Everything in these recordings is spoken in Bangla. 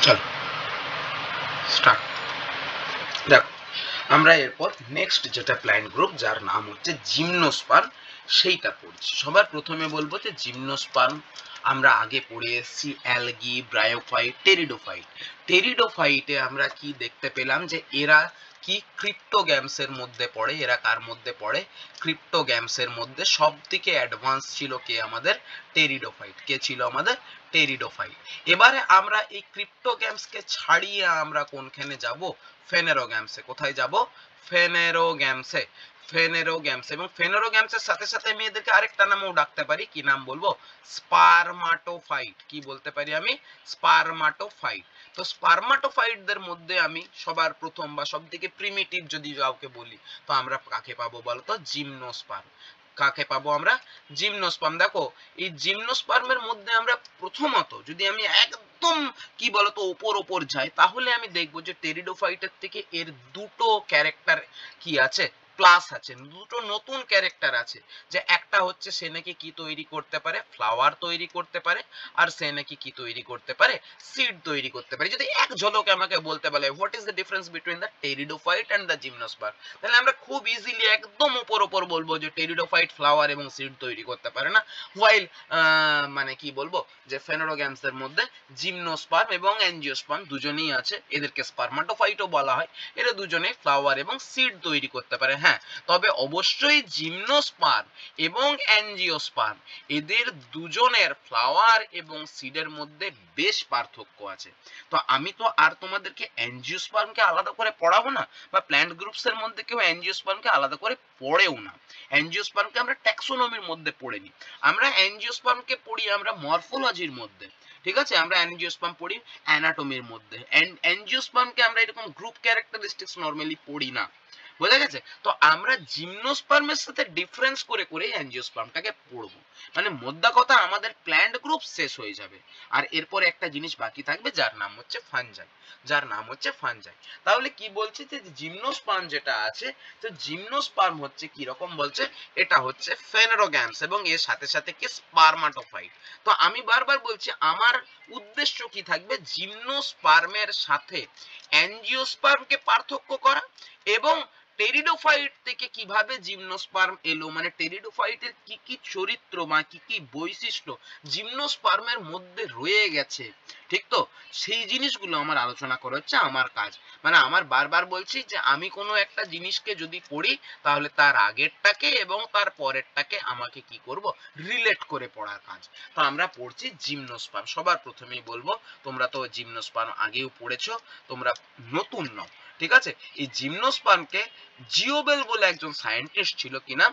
চলো স্টার্ট। দেখো আমরা এরপর নেক্সট যেটা প্ল্যান্ট গ্রুপ যার নাম হচ্ছে জিমনোস্পার্ম সেইটা পড়ছি। সবার প্রথমে বলবো যে জিমনোস্পার্ম আমরা আগে পড়ে এসেছি অ্যালগি, ব্রায়োফাইট, টেরিডোফাইট। টেরিডোফাইটে আমরা কি দেখতে পেলাম যে এরা কি ক্রিপ্টোগ্যামসের মধ্যে পড়ে। এরা কার মধ্যে পড়ে? ক্রিপ্টোগ্যামসের মধ্যে। সব থেকে অ্যাডভান্স ছিল কে? আমাদের টেরিডোফাইট। কে ছিল আমাদের? টেরিডোফাইট। এবারে আমরা এই ক্রিপ্টোগ্যামসকে ছাড়িয়ে আমরা কোনখানে যাব? ফেনেরোগ্যামসে। কোথায় যাব? ফেনেরোগ্যামসে। ফেনেরোগ্যামস। এবং ফেনেরোগ্যামসের সাথে সাথে মেয়েদেরকে আরেকটা নামও ডাকতে পারি। কি নাম বলবো? স্পারমাটোফাইট। কি বলতে পারি আমি? স্পারমাটোফাইট। তো স্পারমাটোফাইটদের মধ্যে আমি সবার প্রথম বা সব থেকে প্রিমিটিভ যদি কাউকে বলি তো আমরা কাকে পাবো বলতো? জিমনোস্পার্ম। কাকে পাবো আমরা? জিমনোস্পার্ম। দেখো এই জিমনোস্পার্মের মধ্যে আমরা প্রথমত যদি আমি একদম কি বলতো ওপর যাই তাহলে আমি দেখবো যে টেরিডোফাইটের থেকে এর দুটো ক্যারেক্টার কি আছে? প্লাস আছে। দুটো নতুন ক্যারেক্টার আছে। যে একটা হচ্ছে সে নাকি কি তৈরি করতে পারে? ফ্লাওয়ার তৈরি করতে পারে। আর সে নাকি কি তৈরি করতে পারে? সিড তৈরি করতে পারে। যদি এক ঝলকে আমাকে বলতে বলে what is the difference between the pteridophyte and the gymnosperm, তাহলে আমরা খুব ইজিলি একদম ওপর বলবো যে টেরিডোফাইট ফ্লাওয়ার এবং সিড তৈরি করতে পারে না। হোয়াইল মানে কি বলবো যে ফেনেরোগ্যামসের মধ্যে জিমনোস্পার্ম এবং অ্যাঞ্জিওস্পার্ম দুজনেই আছে। এদেরকে স্পারমাটোফাইটও বলা হয়। এরা দুজনেই ফ্লাওয়ার এবং সিড তৈরি করতে পারে। হ্যাঁ, তবে অবশ্যই জিমনোস্পার্ম এবং অ্যাঞ্জিওস্পার্ম এদের দুজনের ফ্লাওয়ার এবং সিডের মধ্যে বেশ পার্থক্য আছে। তো আমি তো আর তোমাদেরকে অ্যাঞ্জিওস্পার্মকে আলাদা করে পড়াবো না, বা প্ল্যান্ট গ্রুপস এর মধ্যে কেউ অ্যাঞ্জিওস্পার্মকে আলাদা করে পড়েও না। অ্যাঞ্জিওস্পার্মকে আমরা ট্যাক্সোনমির মধ্যে পড়ে নিই। আমরা অ্যাঞ্জিওস্পার্মকে পড়ি আমরা মরফোলজির মধ্যে। ঠিক আছে, আমরা অ্যাঞ্জিওস্পার্ম পড়ি অ্যানাটমির মধ্যে। অ্যাঞ্জিওস্পার্মকে আমরা এরকম গ্রুপ ক্যারেক্টারিস্টিক্স নরমালি পড়ি না। বোঝা গেছে? তো আমরা জিমনোস্পার্মের সাথে ডিফারেন্স করে অ্যাঞ্জিওস্পার্মটাকে পড়বো। মানে মোদ্দা কথা আমাদের প্ল্যান্ট গ্রুপ শেষ হয়ে যাবে। আর এরপর একটা জিনিস বাকি থাকবে যার নাম হচ্ছে ফানজাই। তাহলে কি বলছে যে জিমনোস্পার্ম যেটা আছে, তো জিমনোস্পার্ম হচ্ছে কি রকম বলছে? এটা হচ্ছে ফেনেরোগ্যামস এবং এর সাথে সাথে কি স্পারমাটোফাইট। তো আমি বারবার বলছি আমার উদ্দেশ্য কি থাকবে? জিমনোস্পার্মের সাথে অ্যাঞ্জিওস্পার্মকে পার্থক্য করা এবং টেরিডোফাইট থেকে কিভাবে জিমনোস্পার্ম এলো, মানে টেরিডোফাইটের কি কি চরিত্র বা কি কি বৈশিষ্ট্য জিমনোস্পার্মের মধ্যে রয়ে গেছে, ঠিক তো? সেই জিনিসগুলো আমার আলোচনা করা হচ্ছে আমার কাজ। মানে আমার বারবার বলছি যে আমি কোনো একটা জিনিসকে যদি পড়ি তাহলে তার আগেরটাকে এবং তার পরেরটাকে আমাকে কি করব? রিলেট করে পড়ার কাজ। তো আমরা পড়ছি জিমনোস্পার্ম। সবার প্রথমেই বলবো তোমরা তো জিমনোস্পার্ম আগেও পড়েছো, তোমরা নতুন নও। ঠিক আছে, এই জিমনোস্পার্মকে জিওবেল বলে একজন সায়েন্টিস্ট ছিল, কিনা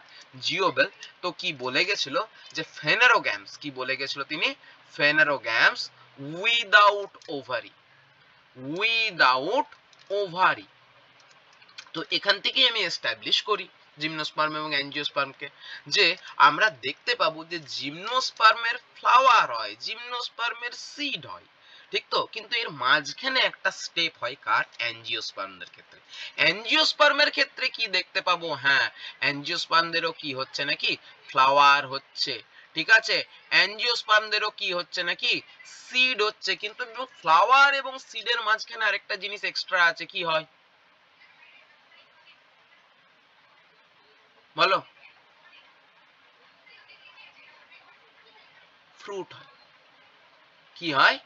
জিওবেল। তো কি বলে গেছিল যে ফেনেরোগ্যামস, কি বলে গেছিল তিনি? ফেনেরোগ্যামস উইদাউট ওভারি। তো এখান থেকেই আমি এস্টাবলিশ করি জিমনোস্পার্ম এবং অ্যাঞ্জিওস্পার্মকে, যে আমরা দেখতে পাবো যে জিমনোস্পার্মের ফ্লাওয়ার হয়, জিমনোস্পার্মের সিড হয়, ঠিক তো? কিন্তু এর মাঝখানে একটা স্টেপ হয় কার? অ্যাঞ্জিওস্পার্মদের ক্ষেত্রে। অ্যাঞ্জিওস্পার্মের ক্ষেত্রে কি দেখতে পাবো? হ্যাঁ, অ্যাঞ্জিওস্পার্মদেরও কি হচ্ছে নাকি? ফ্লাওয়ার হচ্ছে। ঠিক আছে, অ্যাঞ্জিওস্পার্মদেরও কি হচ্ছে নাকি? সিড হচ্ছে। কিন্তু ফ্লাওয়ার এবং সিডের মাঝখানে আরেকটা জিনিস এক্সট্রা আছে। কি হয় বলো? ফ্রুট হয়। কি হয়?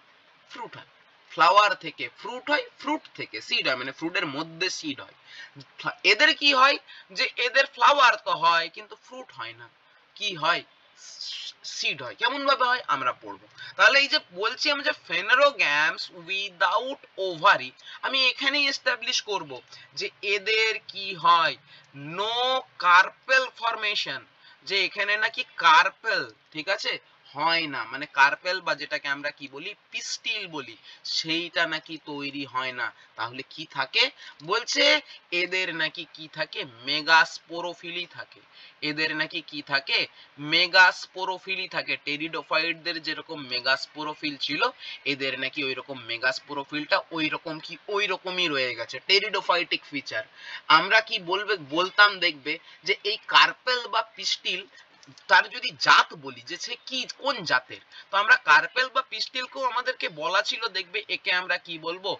ফ্রুট হয়। ফ্লাওয়ার থেকে ফ্রুট হয়, ফ্রুট থেকে সিড হয়, মানে ফ্রুটের মধ্যে সিড হয়। এদের কি হয়? যে এদের ফ্লাওয়ার তো হয় কিন্তু ফ্রুট হয় না। কি হয়? সিড হয়। কেমন ভাবে হয় আমরা পড়বো। তাহলে এই যে বলছি আমি যে ফেনেরোগ্যামস উইদাউট ওভারি, আমি এখানেই এস্টাবলিশ করব যে এদের কি হয়? No carpel formation. যে এখানে নাকি কার্পেল, ঠিক আছে, হয় না। মানে কার্পেল বা যেটাকে আমরা কি বলি পিস্টিল বলি, সেইটা নাকি তৈরি হয় না। তাহলে কি থাকে? বলছে এদের নাকি কি থাকে? মেগাস্পোরোফিলি থাকে। এদের নাকি কি থাকে? মেগাস্পোরোফিলি থাকে। টেরিডোফাইটদের যেরকম মেগাস্পোরোফিল ছিল, এদের নাকি ওইরকম মেগাস্পোরোফিলটা ওইরকম কি ওইরকমই রয়ে গেছে, টেরিডোফাইটিক ফিচার। আমরা কি বলতাম দেখবে যে এই কার্পেল বা পিস্টিল তার যদি জাত বলি যে সে কি কোন জাতের, তো আমরা কার্পেল বা পিস্টিলকেও আমাদেরকে বলা ছিল, দেখবে একে আমরা কি বলবো,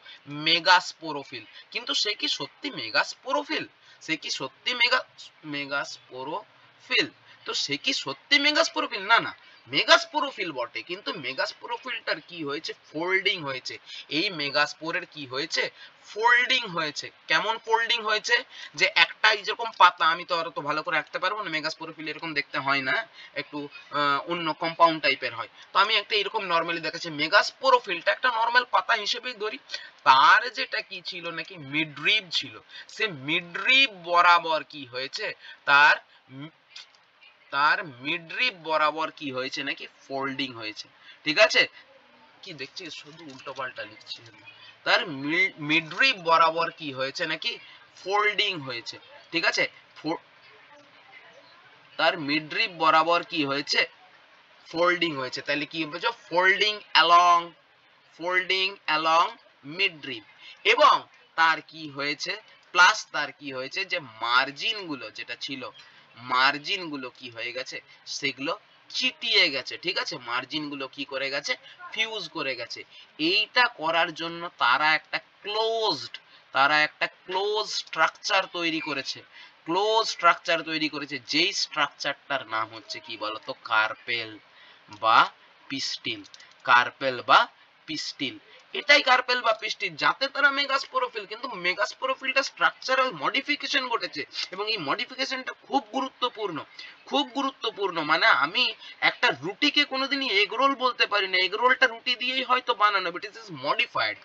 মেগাস্পোরোফিল। কিন্তু সে কি সত্যি মেগাস্পোরোফিল? সে কি সত্যি মেগাস্পোরোফিল? তো সে কি সত্যি মেগাস্পোরোফিল? না না, মেগাস্পোরোফিল বটে, কিন্তু মেগাস্পোরোফিলটার কি হয়েছে, ফোল্ডিং হয়েছে। এই মেগাস্পোরের কি হয়েছে, ফোল্ডিং হয়েছে। কেমন ফোল্ডিং হয়েছে, যে একটা যেরকম পাতা, আমি তো আর তো ভালো করে আঁকতে পারবো না, মেগাস্পোরোফিল এরকম দেখতে হয় না, একটু অন্য কম্পাউন্ড টাইপের হয়। তো আমি একটা এরকম নর্মালি দেখাচ্ছি, মেগাস্পোরোফিলটা একটা নর্মাল পাতা হিসেবেই ধরি। তার যেটা কি ছিল নাকি মিডরিব ছিল, সে মিডরিব বরাবর কি হয়েছে, তার তার মিডরিব বরাবর কি হয়েছে নাকি ফোল্ডিং হয়েছে। ঠিক আছে, কি দেখছি শুধু উল্টো পাল্টা লিখছি। তার মিডরিব বরাবর কি হয়েছে নাকি ফোল্ডিং হয়েছে। ঠিক আছে, তার মিডরিব বরাবর কি হয়েছে, ফোল্ডিং হয়েছে। তাহলে কি হবে, ফোল্ডিং অ্যালং মিডরিব। এবং তার কি হয়েছে, প্লাস তার কি হয়েছে, যে মার্জিন গুলো যেটা ছিল, মার্জিন গুলো কি হয়ে গেছে, সেগুলো চিটিয়ে গেছে। ঠিক আছে, মার্জিন গুলো কি করে গেছে, ফিউজ করে গেছে। এইটা করার জন্য তারা একটা ক্লোজ স্ট্রাকচার তৈরি করেছে, যেই স্ট্রাকচারটার নাম হচ্ছে কি বলতো, বা পিস্টিল কার্পেল বা পিস্টিল এটাই কার্পেল বা পিস্টিল, যাতে তারা মেগাস্পোরোফিল। কিন্তু মেগাস্পোরোফিলটা স্ট্রাকচারাল মডিফিকেশন ঘটেছে, এবং এই মডিফিকেশনটা খুব গুরুত্বপূর্ণ। মানে আমি একটা রুটিকে কোনোদিনই এগ রোল বলতে পারি না, এগ রোলটা রুটি দিয়েই হয়তো বানানো, বাট ইট ইজ মডিফাইড।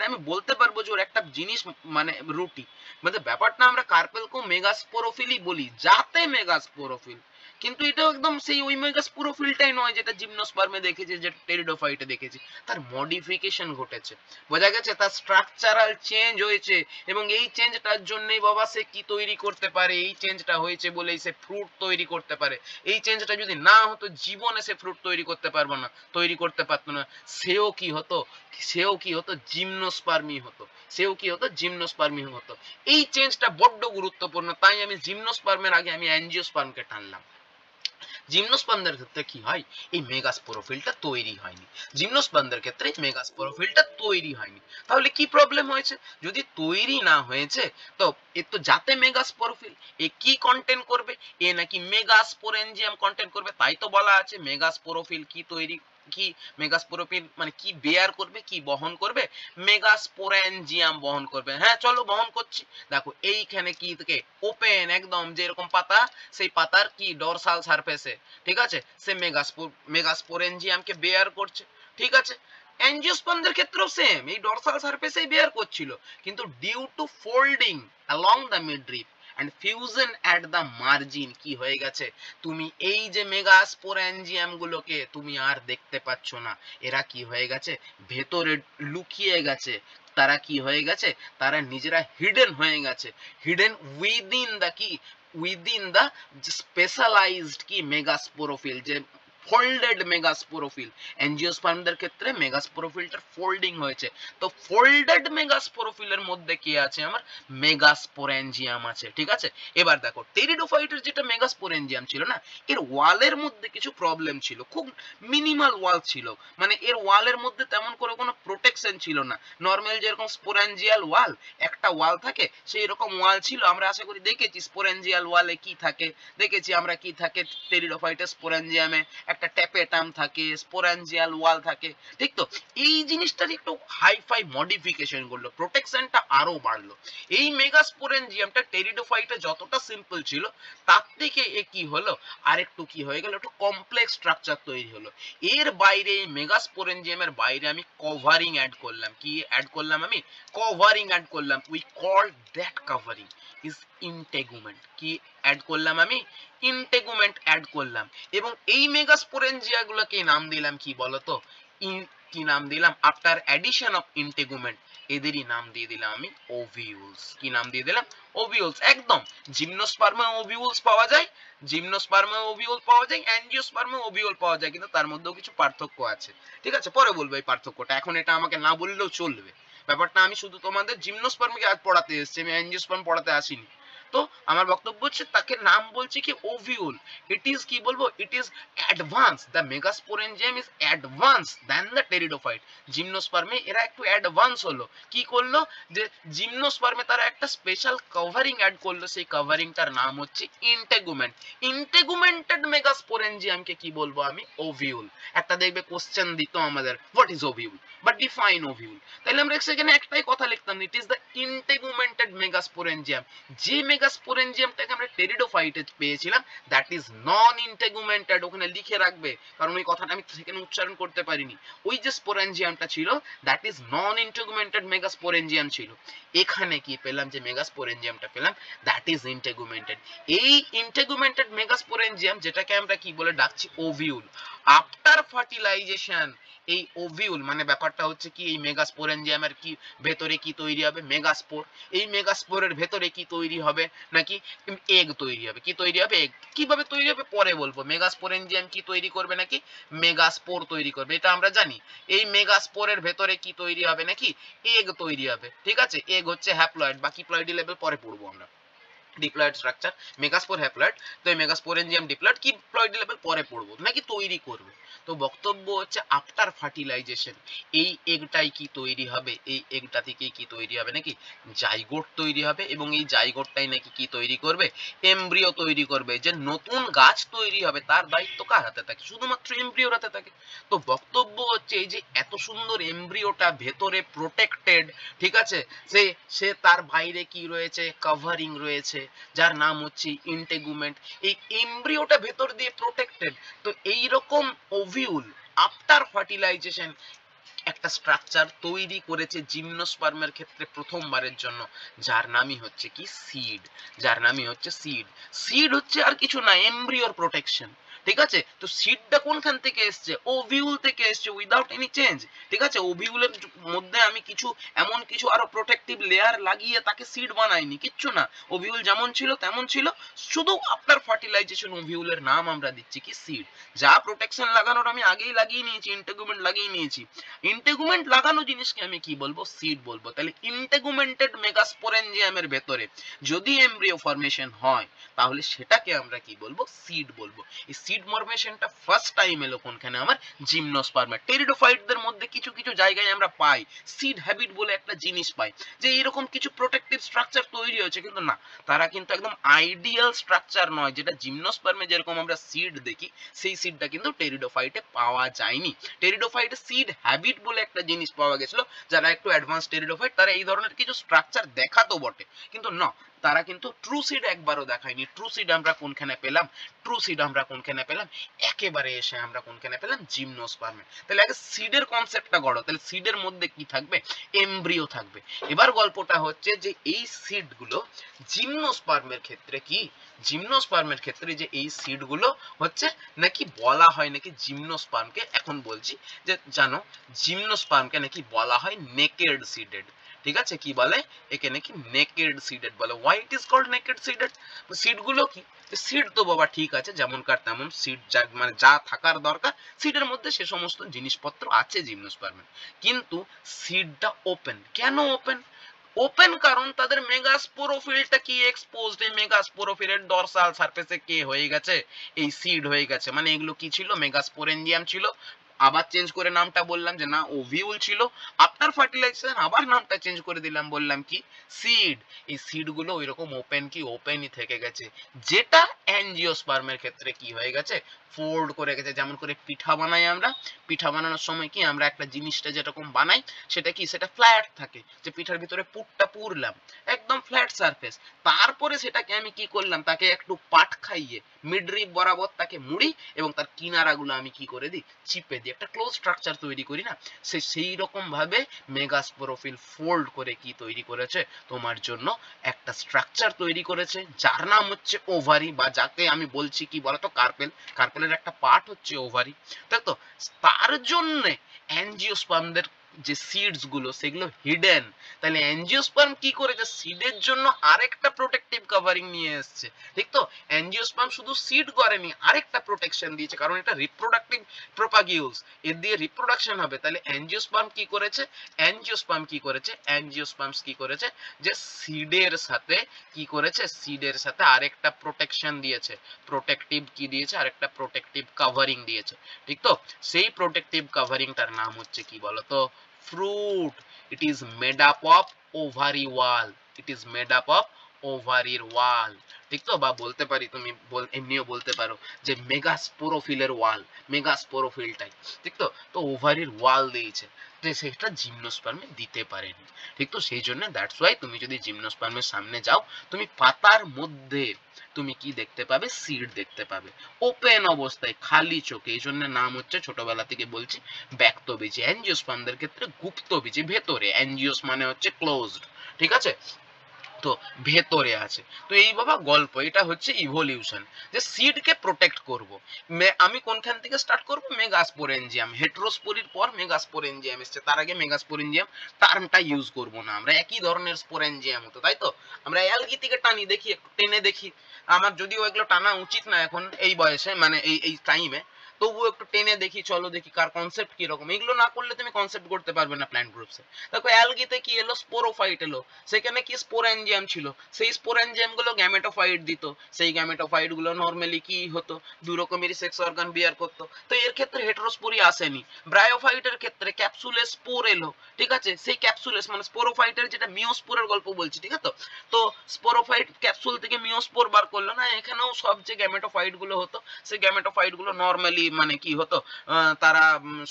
আমি বলতে পারবো যে ওর একটা জিনিস মানে রুটি, মানে ব্যাপারটা আমরা কার্পেলকেও মেগাস্পোরোফিলই বলি, যাতে মেগাস্পোরোফিল। কিন্তু এটা একদম সেই ওই মেগাস্পোরোফিলটাই নয় যেটা জিমনোস্পার্মে দেখেছি, যেটা টেরিডোফাইটে দেখেছি। তার মডিফিকেশন ঘটেছে, বোঝা গেছে, তার স্ট্রাকচারাল চেঞ্জ হয়েছে। এবং এই চেঞ্জটার জন্যই বাবা সে কি তৈরি করতে পারে, এই চেঞ্জটা হয়েছে বলেই সে ফ্রুট তৈরি করতে পারে। এই চেঞ্জটা যদি না হতো, জীবনে সে ফ্রুট তৈরি করতে পারতো না। সেও কি হতো জিমনোস্পার্মি হতো। এই চেঞ্জটা বড্ড গুরুত্বপূর্ণ, তাই আমি জিমনোস্পার্মের আগে আমি অ্যাঞ্জিওস্পার্মকে টানলাম। জিমনোস্পার্মদের ক্ষেত্রে কি হয়, এই মেগাস্পোরোফিলটা তৈরি হয়নি। তাহলে কি প্রবলেম হয়েছে, যদি তৈরি না হয়েছে, তো এ তো যাতে মেগাস্পোরোফিল, এ কি কন্টেন্ট করবে, এ নাকি মেগাস্পোরেনজিয়াম কন্টেন্ট করবে। তাই তো বলা আছে মেগাস্পোরোফিল কি মেগাস্পোরোফিল মানে কি বেয়ার করবে, কি বহন করবে, মেগাস্পোরেনজিয়াম বহন করবে। হ্যাঁ চলো বহন করছি। দেখো এইখানে কি থেকে ওপেন একদম যেরকম পাতা, সেই পাতার কি ডরসাল সারফেসে, ঠিক আছে, সে মেগাস্পোরেনজিয়ামকে বেয়ার করছে। ঠিক আছে, অ্যাঞ্জিওস্পার্মদের ক্ষেত্রেও সেম, এই ডরসাল সারফেসেই বেয়ার করছিল। কিন্তু due to folding along the midrib and fusion at the margin কি হয়ে গেছে, তুমি এই যে মেগাস্পোরেনজিয়াম গুলোকে তুমি আর দেখতে পাচ্ছ না। এরা কি হয়ে গেছে, ভেতরে লুকিয়ে গেছে। তারা কি হয়ে গেছে, তারা নিজেরা হিডেন হয়ে গেছে, হিডেন উইদিন দা স্পেশালাইজড কি মেগাস্পোরোফিল, যে ফোল্ডেড মেগাস্পোরোফিল। অ্যাঞ্জিওস্পার্মদের ক্ষেত্রে মেগাস্পোরোফিলটার ফোল্ডিং হয়েছে। তো ফোল্ডেড মেগাস্পোরোফিলের মধ্যে কি আছে, আমার মেগাস্পোরেনজিয়াম আছে। ঠিক আছে, এবার দেখো টেরিডোফাইটের যেটা মেগাস্পোরেনজিয়াম ছিল না, এর ওয়ালের মধ্যে কিছু প্রবলেম ছিল, খুব মিনিমাল ওয়াল ছিল, মানে এর ওয়ালের মধ্যে তেমন করে কোনো প্রোটেকশন ছিল না। নর্মাল যেরকম স্পোরেনজিয়াল ওয়াল একটা ওয়াল থাকে, সেই রকম ওয়াল ছিল। আমরা আশা করি দেখেছি স্পোরেনজিয়াল ওয়ালে কি থাকে, দেখেছি আমরা কি থাকে টেরিডোফাইটের স্পোরেনজিয়ামে, একটা ট্যাপেটাম থাকে, স্পোরেনজিয়াল ওয়াল থাকে। ঠিক তো, এই জিনিসটার একটু হাইফাই মডিফিকেশন করলো, প্রোটেকশনটা আরো বাড়লো। এই মেগাস্পোরেনজিয়ামটা টেরিডোফাইটে যতটা সিম্পল ছিল, তার থেকে এ কি হলো, আরেকটু কি হয়ে গেল, একটু কমপ্লেক্স স্ট্রাকচার তৈরি হলো। এর বাইরে মেগাস্পোরেনজিয়ামের বাইরে আমি কভারিং অ্যাড করলাম। কি অ্যাড করলাম, আমি কভারিং অ্যাড করলাম। We call that covering is integument. কি অ্যাড করলাম, আমি ইন্টেগুমেন্ট অ্যাড করলাম। এবং এই মেগাস্পোরেনজিয়া গুলোকে নাম দিলাম কি বলতো, কি নাম দিলাম, আফটার অ্যাডিশন অফ ইন্টেগুমেন্ট এদেরই নাম দিয়ে দিলাম আমি ওভিউলস। কি নাম দিয়ে দিলাম, ওভিউলস। একদম জিমনোস্পার্মে ওভিউলস পাওয়া যায়, অ্যাঞ্জিওস্পার্মে ওভিউল পাওয়া যায়, কিন্তু তার মধ্যেও কিছু পার্থক্য আছে। ঠিক আছে, পরে বলবো এই পার্থক্যটা, এখন এটা আমাকে না বললেও চলবে। ব্যাপারটা আমি শুধু তোমাদের জিমনোস্পার্মকে আজ পড়াতে এসেছি, আমি অ্যাঞ্জিওস্পার্ম পড়াতে আসিনি। তো আমার বক্তব্য হচ্ছে তাকে নাম বলছি কি ওভিউল। ইট ইজ কি বলবো, it is advance, the megasporangium is advance than the pteridophyte. জিমনোস্পার্মে এরা একটু অ্যাডভান্স হলো, কি করলো যে জিমনোস্পার্মে তারা একটা স্পেশাল কভারিং অ্যাড করলো, সেই কভারিংটার নাম হচ্ছে ইন্টেগুমেন্ট। ইন্টেগুমেন্টেড মেগাস্পোরেঞ্জিয়ামকে কি বলবো আমি, ওভিউল। একটা দেখবে কোশ্চেন দিত আমাদের, হোয়াট ইজ ওভিউল বা ডিফাইন ওভিউল, তাহলে আমরা সেখানে একটাই কথা লিখতাম, ইট ইজ দ্য ইন্টেগুমেন্টেড মেগাস্পোরেঞ্জিয়াম। যে মেগাস্পোরেঞ্জিয়ামটাকে আমরা টেরিডোফাইটে পেয়েছিলাম দ্যাট ইজ নন ইন্টেগুমেন্টেড, ওখানে লিখে রাখবে, কারণ ওই কথাটা আমি সেখানে উচ্চারণ করতে পারিনি। ওই যে স্পোরেঞ্জিয়ামটা ছিল দ্যাট ইজ নন ইন্টেগুমেন্টেড মেগাস্পোরেঞ্জিয়াম ছিল। এখানে কি পেলাম, যে মেগাস্পোরেঞ্জিয়ামটা পেলাম দ্যাট ইজ ইন্টেগুমেন্টেড। এই ইন্টেগুমেন্টেড মেগাস্পোরেঞ্জিয়াম যেটাকে আমরা কি বলে ডাকছি, ওভিউল। আফটার ফার্টিলাইজেশন এই ওভিউল মানে ব্যাপারটা হচ্ছে কি, এই মেগাস্পোরেঞ্জিয়ামের কি ভেতরে কি তৈরি হবে, মেগাস্পোর। এই মেগাস্পোরের ভেতরে কি তৈরি হবে, নাকি এগ তৈরি হবে। কি তৈরি হবে, এগ। কিভাবে তৈরি হবে পরে বলবো। মেগাস্পোরেঞ্জিয়াম কি তৈরি করবে, নাকি মেগাস্পোর তৈরি করবে, এটা আমরা জানি। এই মেগাস্পোরের ভেতরে কি তৈরি হবে, নাকি এগ তৈরি হবে। ঠিক আছে, এগ হচ্ছে হ্যাপ্লয়েড, বাকি প্লয়েডি লেভেল পরে পড়বো আমরা। ডিপ্লয়েড স্ট্রাকচার, মেগাস্পোর হ্যাপ্লয়েড, তো এই মেগাস্পোরেঞ্জিয়াম ডিপ্লয়েড কি প্লয়েডি লেভেল পরে পড়বো, নাকি তৈরি করবে। তো বক্তব্য হচ্ছে আফটার ফার্টিলাইজেশন এই এগটাই কি তৈরি হবে, এই এগটা থেকে কি তৈরি হবে, নাকি জাইগোট তৈরি হবে, এবং এই জাইগোটটাই নাকি কি তৈরি করবে, এমব্রিও তৈরি করবে। যে নতুন গাছ তৈরি হবে তার দায়িত্ব কার হাতে থাকে, শুধুমাত্র এমব্রিওর হাতে থাকে। তো বক্তব্য হচ্ছে এই যে এত সুন্দর এমব্রিওটা ভেতরে প্রোটেক্টেড, ঠিক আছে, সে তার বাইরে কি রয়েছে, কভারিং রয়েছে, যার নাম হচ্ছে ইন্টেগুমেন্ট। এই এমব্রিওটা ভেতর দিয়ে প্রোটেক্টেড। তো এই রকম ওভিউল আফটার ফার্টিলাইজেশন একটা স্ট্রাকচার তৈরি করেছে জিমনোস্পার্মের ক্ষেত্রে প্রথমবারের জন্য, যার নামই হচ্ছে কি সিড। যার নামই হচ্ছে সিড। সিড হচ্ছে আর কিছু না, এমব্রিওর প্রোটেকশন। ঠিক আছে, তো সিডটা কোনখান থেকে এসছে, ওভিউল থেকে এসছে, উইদাউট এনি চেঞ্জ। ঠিক আছে, ওভিউলের মধ্যে আমি কিছু এমন কিছু আরো প্রোটেক্টিভ লেয়ার লাগিয়ে তাকে সিড বানাইনি, কিচ্ছু না। ওভিউল যেমন ছিল তেমন ছিল, শুধু আফটার ফার্টিলাইজেশন ওভিউলের নাম আমরা দিচ্ছি কি সিড। যা প্রোটেকশন লাগানোর আমি আগেই লাগিয়ে নিয়েছি, ইন্টেগুমেন্ট লাগিয়ে নিয়েছি। ইন্টেগুমেন্ট লাগানো জিনিসকে আমি কি বলবো, সিড বলবো। তাহলে ইন্টেগুমেন্টেড মেগাস্পোরেঞ্জিয়ামের ভেতরে যদি এমব্রিও ফরমেশন হয় তাহলে সেটাকে আমরা কি বলবো, সিড বলবো। এই সিড ফরমেশনটা ফার্স্ট টাইম এলো কোনখানে, আমার জিমনোস্পার্মে। টেরিডোফাইটদের মধ্যে কিছু কিছু জায়গায় আমরা পাই সিড হ্যাবিট বলে একটা জিনিস পাই, যে এরকম কিছু প্রোটেক্টিভ স্ট্রাকচার তৈরি হয়েছে, কিন্তু না, তারা কিন্তু একদম আইডিয়াল স্ট্রাকচার নয়। যেটা জিমনোস্পার্মে যেরকম আমরা সিড দেখি, সেই সিডটা কিন্তু টেরিডোফাইটে পাওয়া যায়নি। টেরিডোফাইটে সিড হ্যাবিট বলে একটা জিনিস পাওয়া গেছিল, যারা একটু অ্যাডভান্স টেরিডোফাইট তারা এই ধরনের কিছু স্ট্রাকচার দেখাতো বটে, কিন্তু না, তারা কিন্তু ট্রু সিড একবারও দেখায়নি। ট্রু সিড আমরা কোনখানে পেলাম, ট্রু সিড আমরা কোনখানে পেলাম, একেবারে এসে আমরা কোনখানে পেলাম, জিমনোস্পার্মে। তাহলে আগে সিডের কনসেপ্টটা গড়ো। তাহলে সিডের মধ্যে কি থাকবে, এমব্রিও থাকবে। এবার গল্পটা হচ্ছে যে এই সিডগুলো জিমনোস্পার্মের ক্ষেত্রে কি, জিমনোস্পার্মের ক্ষেত্রে যে এই সিডগুলো হচ্ছে নাকি বলা হয় নাকি জিমনোস্পার্মকে, এখন বলছি যে জানো, জিমনোস্পার্মকে নাকি বলা হয় নেকেড সিডেড। ঠিক আছে, কি বলে, একে নাকি নেকেড সিডেড বলে। Why it is called naked seeded? সিডগুলো কি, সিড তো বাবা ঠিক আছে যেমনকার তেমন, সিড মানে যা থাকার দরকার সিডের মধ্যে সে সমস্ত জিনিসপত্র আছে জিমনোস্পার্মে, কিন্তু সিডটা ওপেন। কেন ওপেন? ওপেন কারণ তাদের মেগাস্পোরোফিলটা কি এক্সপোজড। এই মেগাস্পোরোফিলের ডরসাল সারফেসে কে হয়ে গেছে, এই সিড হয়ে গেছে। মানে এগুলো কি ছিল, মেগাস্পোরেঞ্জিয়াম ছিল। আবার চেঞ্জ করে নামটা বললাম যে না, ওভিউল ছিল। আফটার ফার্টিলাইজেশন আবার নামটা চেঞ্জ করে দিলাম, বললাম কি সিড। এই সিড গুলো ওইরকম ওপেন কি ওপেনই থেকে গেছে, যেটা অ্যাঞ্জিওস্পার্মের ক্ষেত্রে কি হয়ে গেছে, ফোল্ড করে গেছে। যেমন করে পিঠা বানাই আমরা, পিঠা বানানোর সময় কি আমরা একটা জিনিসটা যেরকম বানাই সেটা কি, সেটা ফ্ল্যাট থাকে, যে পিঠার ভিতরে পুরটা পুরলাম একদম ফ্ল্যাট সারফেস। তারপরে সেটাকে আমি কি করলাম, তাকে একটু পাট খাইয়ে মিডরিপ বরাবর তাকে মুড়ি এবং তার কিনারাগুলো আমি কি করে দিই, চিপে দিই, একটা ক্লোজ স্ট্রাকচার তৈরি করি না, সেই রকম ভাবে মেগাস্পোরোফিল ফোল্ড করে কি তৈরি করেছে, তোমার জন্য একটা স্ট্রাকচার তৈরি করেছে, যার নাম হচ্ছে ওভারি, বা যাকে আমি বলছি কি বলতো, কার্পেল। কার্পেলের একটা পার্ট হচ্ছে ওভারি, তাই তো। তার জন্য অ্যাঞ্জিওস্পার্মদের যে সিডস গুলো সেগুলো হিডেন, তাহলে অ্যাঞ্জিওস্পার্ম কি করেছে, সিডের জন্য আরেকটা প্রোটেক্টিভ কভারিং নিয়ে এসেছে। ঠিক তো, অ্যাঞ্জিওস্পার্ম শুধু সিড করেনি, আরেকটা প্রোটেকশন দিয়েছে, কারণ এটা রিপ্রোডাক্টিভ প্রোপাগিউলস, এর দিয়ে রিপ্রোডাকশন হবে। তাহলে অ্যাঞ্জিওস্পার্ম কি করেছে, অ্যাঞ্জিওস্পার্মস কি করেছে যে সিডের সাথে কি করেছে, সিডের সাথে আরেকটা প্রোটেকশন দিয়েছে, প্রোটেক্টিভ কি দিয়েছে, আরেকটা প্রোটেক্টিভ কভারিং দিয়েছে। ঠিক তো, সেই প্রোটেক্টিভ কভারিংটার নাম হচ্ছে কি বলতো, fruit. It is made up of ovary wall, it is made up of ওভারির ওয়াল। ঠিক তো, বা বলতে পারি তুমি এমনিও বলতে পারো যে মেগাস্পোরোফিলের ওয়াল, মেগাস্পোরোফিলটাই। ঠিক তো, তো ওভারির ওয়াল দিয়েছে, যে সেটা জিমনোস্পার্মে দিতে পারেনি। ঠিক তো, সেই জন্য দ্যাটস ওয়াই তুমি যদি জিমনোস্পার্মের সামনে যাও, তুমি পাতার মধ্যে তুমি কি দেখতে পাবে, সিড দেখতে পাবে ওপেন অবস্থায়, খালি চোখে। এই জন্য নাম হচ্ছে, ছোটবেলা থেকে বলছি, ব্যক্তবীজি। অ্যাঞ্জিওস্পার্মদের ক্ষেত্রে গুপ্তবীজি, ভেতরে। অ্যাঞ্জিওস মানে হচ্ছে ক্লোজড, ঠিক আছে, তো ভেতরে আছে। তো এই বাবা গল্প, এটা হচ্ছে ইভলিউশন, যে সিডকে প্রোটেক্ট করব। আমি কোনখান থেকে স্টার্ট করব, মেগাস্পোরেঞ্জিয়াম, হেটেরোস্পোরির পর মেগাস্পোরেঞ্জিয়াম এসছে, তার আগে মেগাস্পোরেঞ্জিয়াম টার্মটা ইউজ করব না আমরা, একই ধরনের স্পোরেঞ্জিয়াম হতো, তাই তো। আমরা অ্যালগি থেকে টানি, দেখি একটু টেনে দেখি, আমার যদিও এগুলো টানা উচিত না এখন এই বয়সে, মানে এই টাইমে, তবুও একটু টেনে দেখি, চলো দেখি কার কনসেপ্ট কি রকম। এগুলো না করলে তুমি কনসেপ্ট করতে পারবে না প্ল্যান্ট গ্রুপসে। দেখো অ্যালগিতে কি এলো, স্পোরোফাইট এলো, সেখানে কি স্পোরেঞ্জিয়াম ছিল, সেই স্পোরেঞ্জিয়াম গুলো গ্যামেটোফাইট দিত, সেই গ্যামেটোফাইট গুলো নরমালি কি হতো, দুই রকমেরই সেক্স অর্গান বিয়ার করতো। তো এর ক্ষেত্রে হেটেরোস্পোরি আসেনি। ব্রায়োফাইটের ক্ষেত্রে ক্যাপসুলে স্পোর এলো, ঠিক আছে, সেই ক্যাপসুলেস মানে স্পোরোফাইটের, যেটা মিওস্পোরের গল্প বলছি, ঠিক আছে। তো স্পোরোফাইট ক্যাপসুল থেকে মিওস্পোর বার করলো না, এখানেও সব যে গ্যামেটোফাইট গুলো হতো, সেই গ্যামেটোফাইট গুলো নরমালি মানে কি হতো, তারা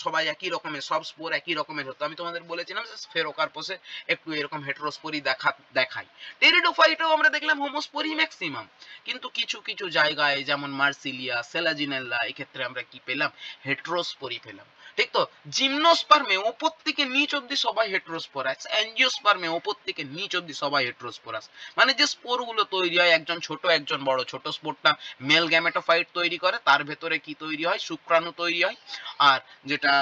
সবাই একই রকমের, সব স্পোর একই রকমের হতো। আমি তোমাদের বলেছিলাম যে স্ফেরোকার্পসে একটু এরকম হেটেরোস্পোরি দেখায়। টেরিডোফাইটেও আমরা দেখলাম হোমোস্পোরি ম্যাক্সিমাম, কিন্তু কিছু কিছু জায়গায় যেমন মার্সিলিয়া, সেলাজিনেল্লা, এক্ষেত্রে আমরা কি পেলাম, হেটেরোস্পোরি পেলাম। ঠিক তো, জিমনোস্পার্মে ওপর থেকে নিচ অব্দি সবাই হেটেরোস্পোরাস, অ্যাঞ্জিওস্পার্মে ওপর থেকে নিচ অব্দি সবাই হেটেরোস্পোরাস। মানে যে স্পোর গুলো তৈরি হয়, একজন ছোট একজন বড়, ছোট স্পোরটা মেল গ্যামেটোফাইট তৈরি করে, তার ভেতরে কি তৈরি হয়, শুক্রাণু তৈরি হয়। আর যেটা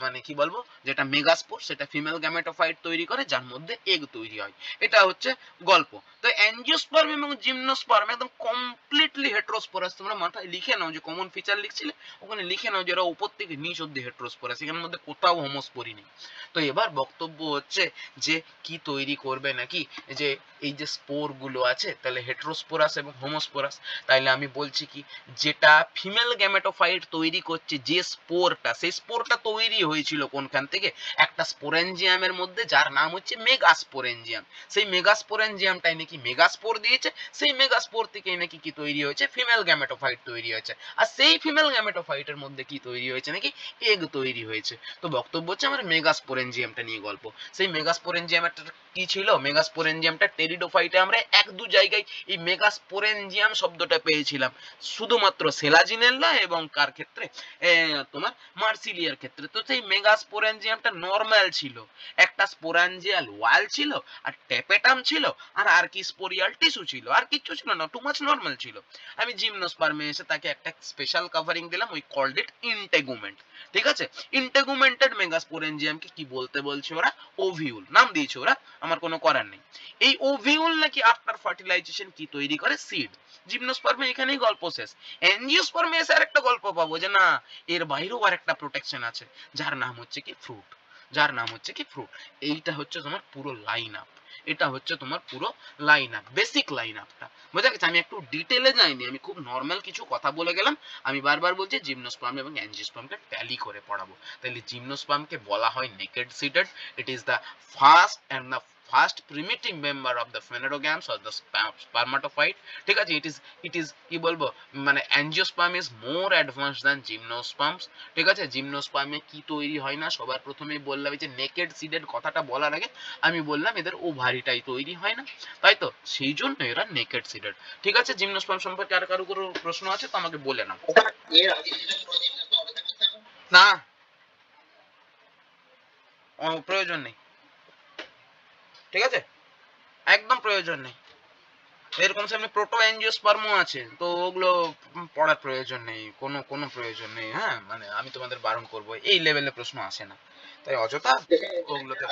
মানে কি বলবো, যেটা মেগাস্পোর, সেটা ফিমেল গ্যামেটোফাইট তৈরি করে, যার মধ্যে এগ তৈরি হয়। এটা হচ্ছে গল্প। তো অ্যাঞ্জিওস্পার্ম এবং জিমনোস্পার্ম একদম কমপ্লিটলি হেটেরোস্পোরাস। তোমরা মাথায় লিখে নাও, যে কমন ফিচার লিখছিলে ওখানে লিখে নাও যে এরা উপর থেকে নিচ অব্দি হেটেরোস্পোরাস, এখানের মধ্যে কোথাও হোমোস্পোরি নেই। তো এবার বক্তব্য হচ্ছে যে কি তৈরি করবে নাকি, যে এই যে স্পোর গুলো আছে, তাহলে হেটেরোস্পোরাস এবং হোমোস্পোরাস। তাইলে আমি বলছি কি, যেটা ফিমেল গ্যামেটোফাইট তৈরি করছে যে স্পোরটা, সেই স্পোরটা তৈরি হয়েছিল কোনখান থেকে, একটা স্পোরেঞ্জিয়ামের মধ্যে, যার নাম হচ্ছে মেগাস্পোরেঞ্জিয়াম। সেই মেগাস্পোরেঞ্জিয়ামটাই নাকি মেগাস্পোর দিয়েছে, সেই মেগাস্পোর থেকেই নাকি কি তৈরি হয়েছে, ফিমেল গ্যামেটোফাইট তৈরি হয়েছে। আর সেই ফিমেল গ্যামেটোফাইটের মধ্যে কি তৈরি হয়েছে, নাকি এগ তৈরি হয়েছে। তো বক্তব্য হচ্ছে আমার মেগাস্পোরেঞ্জিয়ামটা নিয়ে গল্প। সেই মেগাস্পোরেঞ্জিয়ামটা কি ছিল, মেগাস্পোরেঞ্জিয়ামটা টেরিডোফাইটে আমরা এক দু জায়গায় এই মেগাস্পোরেঞ্জিয়াম শব্দটা পেয়েছিলাম, শুধুমাত্র সেলাজিনেল্লা এবং কার ক্ষেত্রে, তোমার মার্সিলিয়ার ক্ষেত্রে। তো সেই মেগাস্পোরেঞ্জিয়ামটা নরমাল ছিল, একটা স্পোরাঞ্জিয়াল ওয়াল ছিল, আর টেপেটাম ছিল, আর কি স্পোরিয়াল টিস্যু ছিল, আর কিচ্ছু ছিল না, টু মাচ নরমাল ছিল। আমি জিমনোস্পার্মে এসে তাকে একটা স্পেশাল কভারিং দিলাম, উই কল্ড ইট ইন্টেগুমেন্ট। ঠিক আছে, ইন্টেগুমেন্টেড মেগাস্পোরেঞ্জিয়ামকে কি বলতে বলছে ওরা, ওভিউল নাম দিয়েছে ওরা, আমার কোনো করার নেই। এই ওভিউল নাকি আফটার ফার্টিলাইজেশন কি তৈরি করে, সিড। জিমনোস্পার্মে এখানেই গল্প শেষ। অ্যাঞ্জিওস্পার্মে এসে আরেকটা গল্প পাবো, যে না, এর বাইরেও আরেকটা প্রোটেকশন আছে, যার নাম হচ্ছে কি ফ্রুট, যার নাম হচ্ছে কি ফ্রুট। এইটা হচ্ছে তোমার পুরো লাইন আপ, এটা হচ্ছে তোমার পুরো লাইন আপ, বেসিক লাইন আপটা বোঝা গেছে। আমি একটু ডিটেলে যাইনি, আমি খুব নর্মাল কিছু কথা বলে গেলাম। আমি বারবার বলছি জিমনোস্পার্ম এবং অ্যাঞ্জিওস্পার্মকে ট্যালি করে পড়াবো। তাহলে জিমনোস্পার্মকে বলা হয় naked seeded, it is the first primitive member of the phanerogams or the spermatophyte. ঠিক আছে, ইট ইজ কি বলবো, মানে angiosperm is more advance than gymnosperms. ঠিক আছে, জিমনোস্পার্মে কি তৈরি হয় না, সবার প্রথমেই বললাম যে নেকেড সিডেড কথাটা বলার আগে আমি বললাম এদের ওভারিটাই তৈরি হয় না, তাই তো, সেই জন্য এরা নেকেড সিডেড। ঠিক আছে, জিমনোস্পার্ম সম্পর্কে আর কারো কোনো প্রশ্ন আছে তো আমাকে বলে নাও। না, প্রয়োজন নেই, ঠিক আছে, একদম প্রয়োজন নেই। এরকম সামনে প্রোটো অ্যাঞ্জিওস্পার্মও আছে, তো ওগুলো পড়ার প্রয়োজন নেই, কোনো প্রয়োজন নেই। হ্যাঁ, মানে আমি তোমাদের বারণ করবো, এই লেভেলে প্রশ্ন আসে না। তো তাই অযথা ওগুলোতে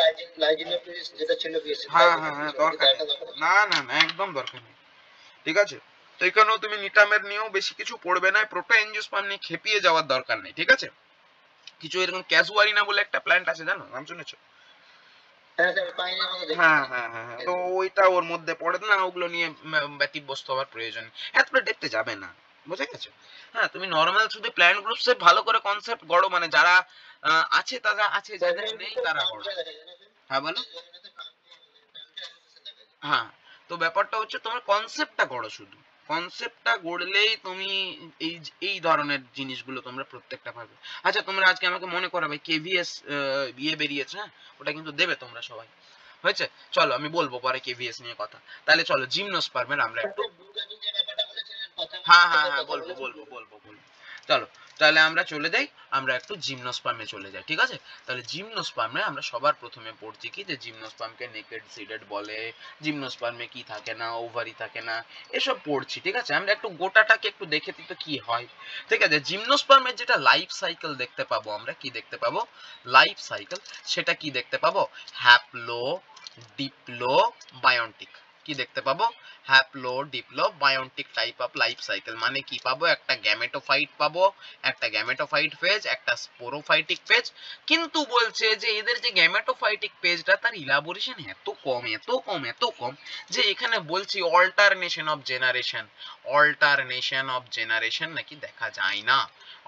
দরকার নেই। না না না, একদম দরকার নেই, ঠিক আছে। তো এখানেও তুমি নিটামের নিয়েও বেশি কিছু পড়বে না, প্রোটো এনজিওস্পার্ম নিয়ে খেপিয়ে যাওয়ার দরকার নেই, ঠিক আছে। কিছু এরকম ক্যাজুয়ারিনা বলে একটা প্ল্যান্ট আছে, জানো, নাম শুনেছো? তো ওইটা ওর মধ্যে পড়ে না, ওগুলো নিয়ে ব্যতিব্যস্ত হওয়ার প্রয়োজন, এতটা দেখতে যাবে না, বুঝে গেছো? হ্যাঁ, তুমি নর্মাল শুধু প্ল্যান গ্রুপসে ভালো করে কনসেপ্ট গড়ো, মানে যারা আছে তারা আছে, যাদের নেই তারা গড়ো। হ্যাঁ বলো। হ্যাঁ, তো ব্যাপারটা হচ্ছে তোমার কনসেপ্টটা গড়ো, শুধু কনসেপ্টটা গড়লেই তুমি এই এই ধরনের জিনিসগুলো তোমরা প্রত্যেকটা পাবে। আচ্ছা, তোমরা আজকে আমাকে মনে করাবে কেভিএস ইয়ে বেরিয়েছে, হ্যাঁ, ওটা কিন্তু দেবে তোমরা সবাই, হয়েছে? চলো আমি বলবো পরে কেভিএস নিয়ে কথা। তাহলে চলো জিমনোস্পার্মের আমরা একটু, হ্যাঁ বলবো বলবো বলবো বলবো। চলো, তাহলে আমরা চলে যাই, আমরা একটু জিমনোস্পার্মে চলে যাই, ঠিক আছে। তাহলে জিমনোস্পার্মে আমরা সবার প্রথমে পড়ছি কি, যে জিমনোস্পার্মকে নেকেড সিডেড বলে, জিমনোস্পার্মে কি থাকে না, ওভারি থাকে না, এসব পড়ছি, ঠিক আছে। আমরা একটু গোটাটাকে একটু দেখে দিই তো কি হয়, ঠিক আছে। জিমনোস্পার্মের যেটা লাইফ সাইকেল দেখতে পাবো, আমরা কি দেখতে পাবো লাইফ সাইকেল, সেটা কি দেখতে পাবো, হ্যাপ্লো, ডিপ্লো, বায়োন্টিক, কি দেখতে পাবো, haplo, diplo, biontic type of life cycle. মানে কি পাবো, একটা গ্যামেটোফাইট পাবো, একটা গ্যামেটোফাইট ফেজ, একটা স্পোরোফাইটিক ফেজ। কিন্তু বলছে যে এদের যে গ্যামেটোফাইটিক ফেজটা, তার ইলাবোরেশন এত কম এত কম এত কম, যে এখানে বলছি alternation of generation, alternation of generation নাকি দেখা যায় না,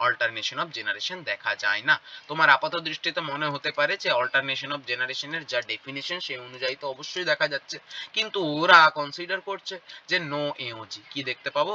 অল্টারনেশন অফ জেনারেশন দেখা যায় না। তোমার আপাত দৃষ্টিতে মনে হতে পারে যে অল্টারনেশন অফ জেনারেশনের যা ডেফিনেশন সেই অনুযায়ী তো অবশ্যই দেখা যাচ্ছে, কিন্তু ওরা কনসিডার করছে যে নো এওজি, কি দেখতে পাবো,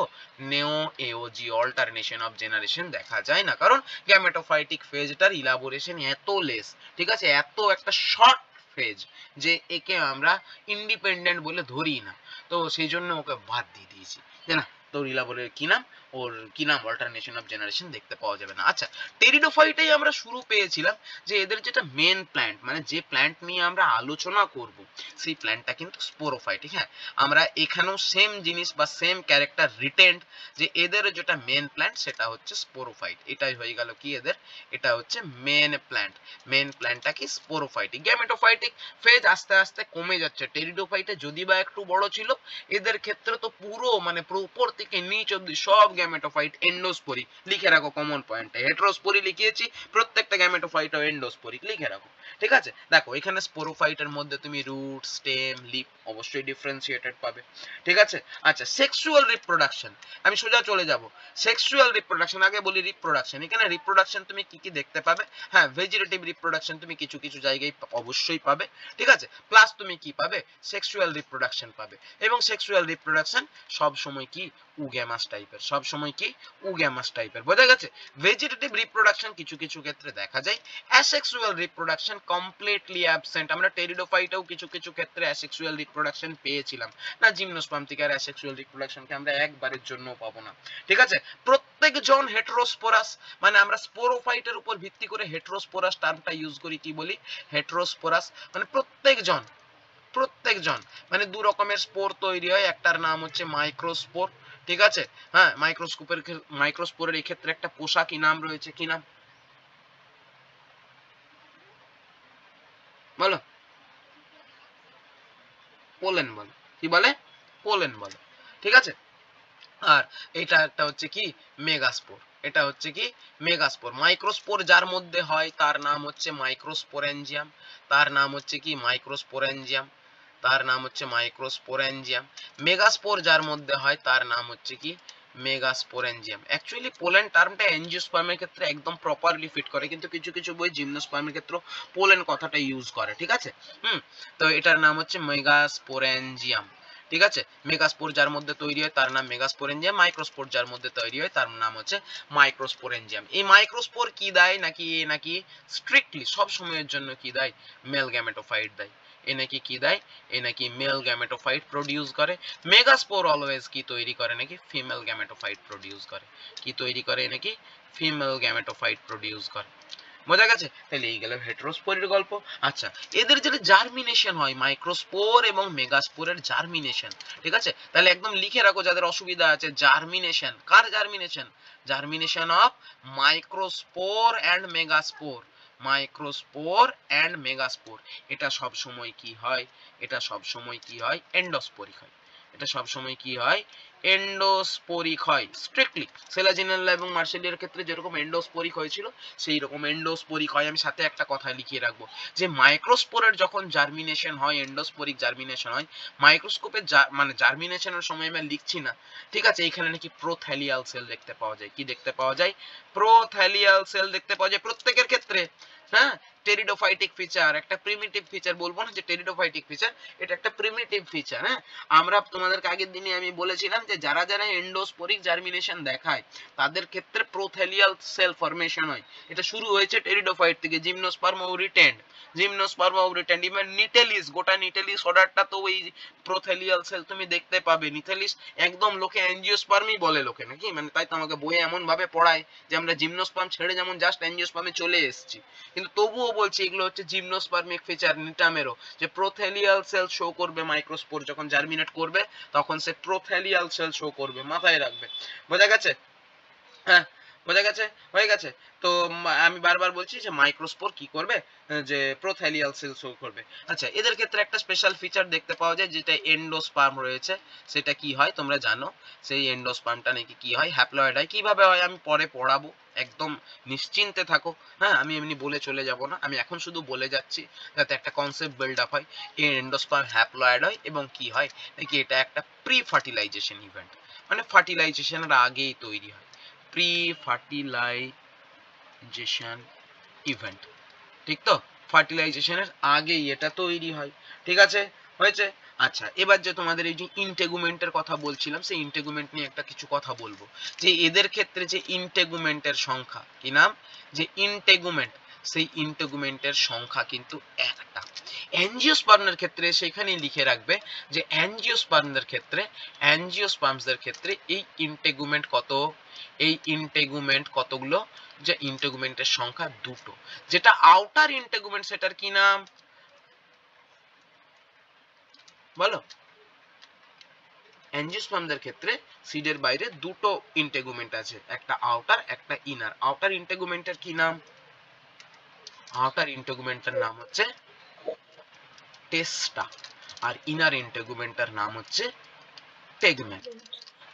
নেও এওজি, অল্টারনেশন অফ জেনারেশন দেখা যায় না, কারণ গ্যামেটোফাইটিক ফেজটার ইলাবোরেশন এত লেস, ঠিক আছে, এত একটা শর্ট ফেজ, যে একে আমরা ইন্ডিপেন্ডেন্ট বলে ধরি না, তো সেই জন্য ওকে বাদ দিয়ে দিয়েছি, তাই না। তো ইলাবোরের কি নাম, ওর কি নাম, অল্টারনেশন অফ জেনারেশন দেখতে পাওয়া যাবে না। আচ্ছা, টেরিডোফাইটেই আমরা শুরু পেয়েছিলাম যে এদের যেটা মেন প্ল্যান্ট, মানে যে প্ল্যান্ট নিয়ে আমরা আলোচনা করব, সেই প্ল্যান্টটা কিন্তু স্পোরোফাইটিক। হ্যাঁ, আমরা এখানেও সেম জিনিস বা সেম ক্যারেক্টার রিটেন্ড, যে এদের যেটা মেন প্ল্যান্ট সেটা হচ্ছে স্পোরোফাইট। এটাই হয়ে গেল কি এদের, এটা হচ্ছে মেন প্ল্যান্ট। মেন প্ল্যান্টটা কি স্পোরোফাইটিক। গ্যামেটোফাইটিক ফেজ আস্তে আস্তে কমে যাচ্ছে, টেরিডোফাইটে যদি বা একটু বড় ছিল, এদের ক্ষেত্রে তো পুরো মানে উপর থেকে নিচ অব্দি সব গ্যামেটোফাইট এন্ডোস্পোরিক। লিখে রাখো কমন পয়েন্টে, হেটেরোস্পোরি লিখিয়েছি, প্রত্যেকটা গ্যামেটোফাইট এন্ডোস্পোরিক লিখে রাখো, ঠিক আছে। দেখো এখানে স্পোরোফাইটের মধ্যে তুমি রুট, স্টেম, লিপ অবশ্যই ডিফারেন্সিয়েটেড পাবে, ঠিক আছে। আচ্ছা, সেক্সুয়াল রিপ্রোডাকশন, আমি সোজা চলে যাব সেক্সুয়াল রিপ্রোডাকশন। আগে বলি রিপ্রোডাকশন, এখানে রিপ্রোডাকশন তুমি কি কি দেখতে পাবে, হ্যাঁ, ভেজিটেটিভ রিপ্রোডাকশন তুমি কিছু কিছু জায়গায় অবশ্যই পাবে, ঠিক আছে। প্লাস তুমি কি পাবে, সেক্সুয়াল রিপ্রোডাকশন পাবে, এবং সেক্সুয়াল রিপ্রোডাকশন সব সময় কি উগ্যামাস টাইপের, সব সময় কি উগ্যামাস টাইপের, বোঝা গেছে। ভেজিটেটিভ রিপ্রোডাকশন কিছু কিছু ক্ষেত্রে দেখা যায়, অ্যাসেক্সুয়াল রিপ্রোডাকশন কমপ্লিটলি অ্যাবসেন্ট। আমরা টেরিডোফাইটেও কিছু কিছু ক্ষেত্রে অ্যাসেক্সুয়াল রিপ্রোডাকশন পেয়েছিলাম না, জিমনোস্পার্ম থেকে আর অ্যাসেক্সুয়াল রিপ্রোডাকশনকে আমরা একবারের জন্য পাবো না, ঠিক আছে। প্রত্যেকজন হেটেরোস্পোরাস, মানে আমরা স্পোরোফাইটের উপর ভিত্তি করে হেটেরোস্পোরাস টার্মটা ইউজ করি, কি বলি, হেটেরোস্পোরাস, মানে প্রত্যেকজন, প্রত্যেকজন, মানে দু রকমের স্পোর তৈরি হয়, একটার নাম হচ্ছে মাইক্রোস্পোর, ঠিক আছে। হ্যাঁ, মাইক্রোস্পোরের এই ক্ষেত্রে একটা পোষা কি নাম রয়েছে, কি নাম বলো, পোলেন বলে, কি বলে, পোলেন বলে, ঠিক আছে। আর এটা একটা হচ্ছে কি মেগাস্পোর, এটা হচ্ছে কি মেগাস্পোর। মাইক্রোস্পোর যার মধ্যে হয় তার নাম হচ্ছে মাইক্রোস্পোরেঞ্জিয়াম, তার নাম হচ্ছে কি মাইক্রোস্পোরেঞ্জিয়াম, তার নাম হচ্ছে মাইক্রোস্পোরেঞ্জিয়াম। মেগাস্পোর যার মধ্যে হয় তার নাম হচ্ছে কি মেগাস্পোরেঞ্জিয়াম। অ্যাকচুয়ালি পোলেন টার্মটা এনজিওস্পার্মের ক্ষেত্রে একদম প্রপারলি ফিট করে, কিন্তু কিছু কিছু বই জিমনোস্পার্মের ক্ষেত্রে পোলেন কথাটা ইউজ করে, ঠিক আছে। তো এটার নাম হচ্ছে মেগাস্পোরেঞ্জিয়াম, ঠিক আছে। মেগাস্পোর যার মধ্যে তৈরি হয় তার নাম মেগাস্পোরেঞ্জিয়াম, মাইক্রোস্পোর যার মধ্যে তৈরি হয় তার নাম হচ্ছে মাইক্রোস্পোরেঞ্জিয়াম। এই মাইক্রোস্পোর কি দেয়, নাকি স্ট্রিক্টলি সব সময়ের জন্য কি দেয়, মেল গ্যামেটোফাইট দেয়। এ নাকি কি দেয়, এ নাকি মেল গ্যামেটোফাইট প্রডিউস করে। মেগাস্পোর অলওয়েজ কি তৈরি করে, নাকি ফিমেল গ্যামেটোফাইট প্রডিউস করে, কি তৈরি করে, নাকি ফিমেল গ্যামেটোফাইট প্রডিউস করে, বোঝা গেছে। তাহলে এই গেল হেটেরোস্পোরের গল্প। আচ্ছা, এদের যেটা জার্মিনেশন হয়, মাইক্রোস্পোর এবং মেগাস্পোরের জার্মিনেশন, ঠিক আছে। তাহলে একদম লিখে রাখো যাদের অসুবিধা আছে, জার্মিনেশন কার germination, germination of microspore and megaspore, microspore and megaspore. এটা সব সময় কি হয়, এটা সব সময় কি হয়, এন্ডোস্পোরিক হয়। এটা সব সময় কি হয়, এন্ডোস্পোরিক হয়। স্ট্রিক্টলি সেলাজিনেলা এবং মার্সেলিয়ার ক্ষেত্রে যেরকম এন্ডোস্পোরিক হয়েছিল সেই রকম এন্ডোস্পোরিক হয়। আমি সাথে একটা কথা লিখিয়ে রাখবো যে মাইক্রোস্পোরের যখন জার্মিনেশন হয়, এন্ডোস্পোরিক জার্মিনেশন হয়, মাইক্রোস্কোপের মানে জার্মিনেশনের সময় আমি লিখছি না, ঠিক আছে, এখানে নাকি প্রোথ্যালিয়াল সেল দেখতে পাওয়া যায়। কি দেখতে পাওয়া যায়, প্রোথ্যালিয়াল সেল দেখতে পাওয়া যায় প্রত্যেকের ক্ষেত্রে। হ্যাঁ, টেরিডোফাইটিক ফিচার, একটা প্রিমিটিভ ফিচার, বলবো না যে টেরিডোফাইটিক ফিচার, এটা একটা প্রিমিটিভ ফিচার। হ্যাঁ, আমরা তোমাদেরকে আগের দিনে আমি বলেছিলাম যে যারা যারা এন্ডোস্পোরিক জার্মিনেশন দেখায় তাদের ক্ষেত্রে প্রোথ্যালিয়াল সেল ফরমেশন হয়। এটা শুরু হয়েছে টেরিডোফাইট থেকে, জিমনোস্পার্ম ওরিটেন্ড, জিমনোস্পার্ম ওরিটেন্ড, ইভেন নিটেলিস, গোটা নিটেলিস অর্ডারটা তো ওই প্রোথ্যালিয়াল সেল তুমি দেখতে পাবে। নিটেলিস একদম লোকে অ্যাঞ্জিওস্পার্মই বলে লোকে, নাকি মানে, তাই তো আমাকে বইয়ে এমন ভাবে পড়ায় যে আমরা জিমনোস্পার্ম ছেড়ে যেমন জাস্ট অ্যাঞ্জিওস্পার্মে চলে এসেছি, কিন্তু তবুও বলছি এগুলো হচ্ছে জিমনোস্পার্মিক ফিচার নিটামেরও, যে প্রোথ্যালিয়াল সেল শো করবে মাইক্রোস্পোর যখন জার্মিনেট করবে তখন সে প্রোথ্যালিয়াল সেল শো করবে, মাথায় রাখবে। বোঝা গেছে? হ্যাঁ, বোঝা গেছে, হয়ে গেছে। তো আমি বারবার বলছি যে মাইক্রোস্পোর কি করবে, যে প্রোথ্যালিয়াল সেল শো করবে। আচ্ছা, এদের ক্ষেত্রে একটা স্পেশাল ফিচার দেখতে পাওয়া যায়, যেটা এন্ডোস্পার্ম রয়েছে, সেটা কি হয় তোমরা জানো, সেই এন্ডোস্পার্মটা নাকি কি হয়, হ্যাপ্লয়েড হয়। কিভাবে হয় আমি পরে পড়াবো, একদম নিশ্চিন্তে থাকো। হ্যাঁ, আমি এমনি বলে চলে যাব না, আমি এখন শুধু বলে যাচ্ছি যাতে একটা কনসেপ্ট বিল্ড আপ হয়। এই এন্ডোস্পার্ম হ্যাপ্লয়েড হয় এবং কি হয় নাকি এটা একটা প্রি ফার্টিলাইজেশন ইভেন্ট, মানে ফার্টিলাইজেশনের আগেই তৈরি হয়, প্রি ফার্টিলাইজেশন ইভেন্ট, ঠিক তো, ফার্টিলাইজেশনের আগেই এটা তৈরি হয়, ঠিক আছে, হয়েছে। আচ্ছা, এবার যে তোমাদের এই যে ইন্টেগুমেন্টের কথা বলছিলাম, সেই ইন্টেগুমেন্ট নিয়ে একটা কিছু কথা বলবো, যে এদের ক্ষেত্রে যে ইন্টেগুমেন্টের সংখ্যা, কি নাম, যে ইন্টেগুমেন্ট, সেই ইন্টেগুমেন্টের সংখ্যা কিন্তু একটা। অ্যাঞ্জিওস্পার্মের ক্ষেত্রে সেখানেই লিখে রাখবে যে অ্যাঞ্জিওস্পার্মসদের ক্ষেত্রে এই ইন্টেগুমেন্ট কত, এই ইন্টেগুমেন্ট কতগুলো, যে ইন্টেগুমেন্টের সংখ্যা দুটো। যেটা আউটার ইন্টেগুমেন্ট সেটার কি নাম বলো, অ্যাঞ্জিওস্পার্মদের ক্ষেত্রে সিডের বাইরে দুটো ইন্টেগুমেন্ট আছে, একটা আউটার একটা ইনার। আউটার ইন্টেগুমেন্টের কি নাম, আউটার ইন্টেগুমেন্টের নাম হচ্ছে টেস্টা, আর ইনার ইন্টেগুমেন্টের নাম হচ্ছে টেগমেন।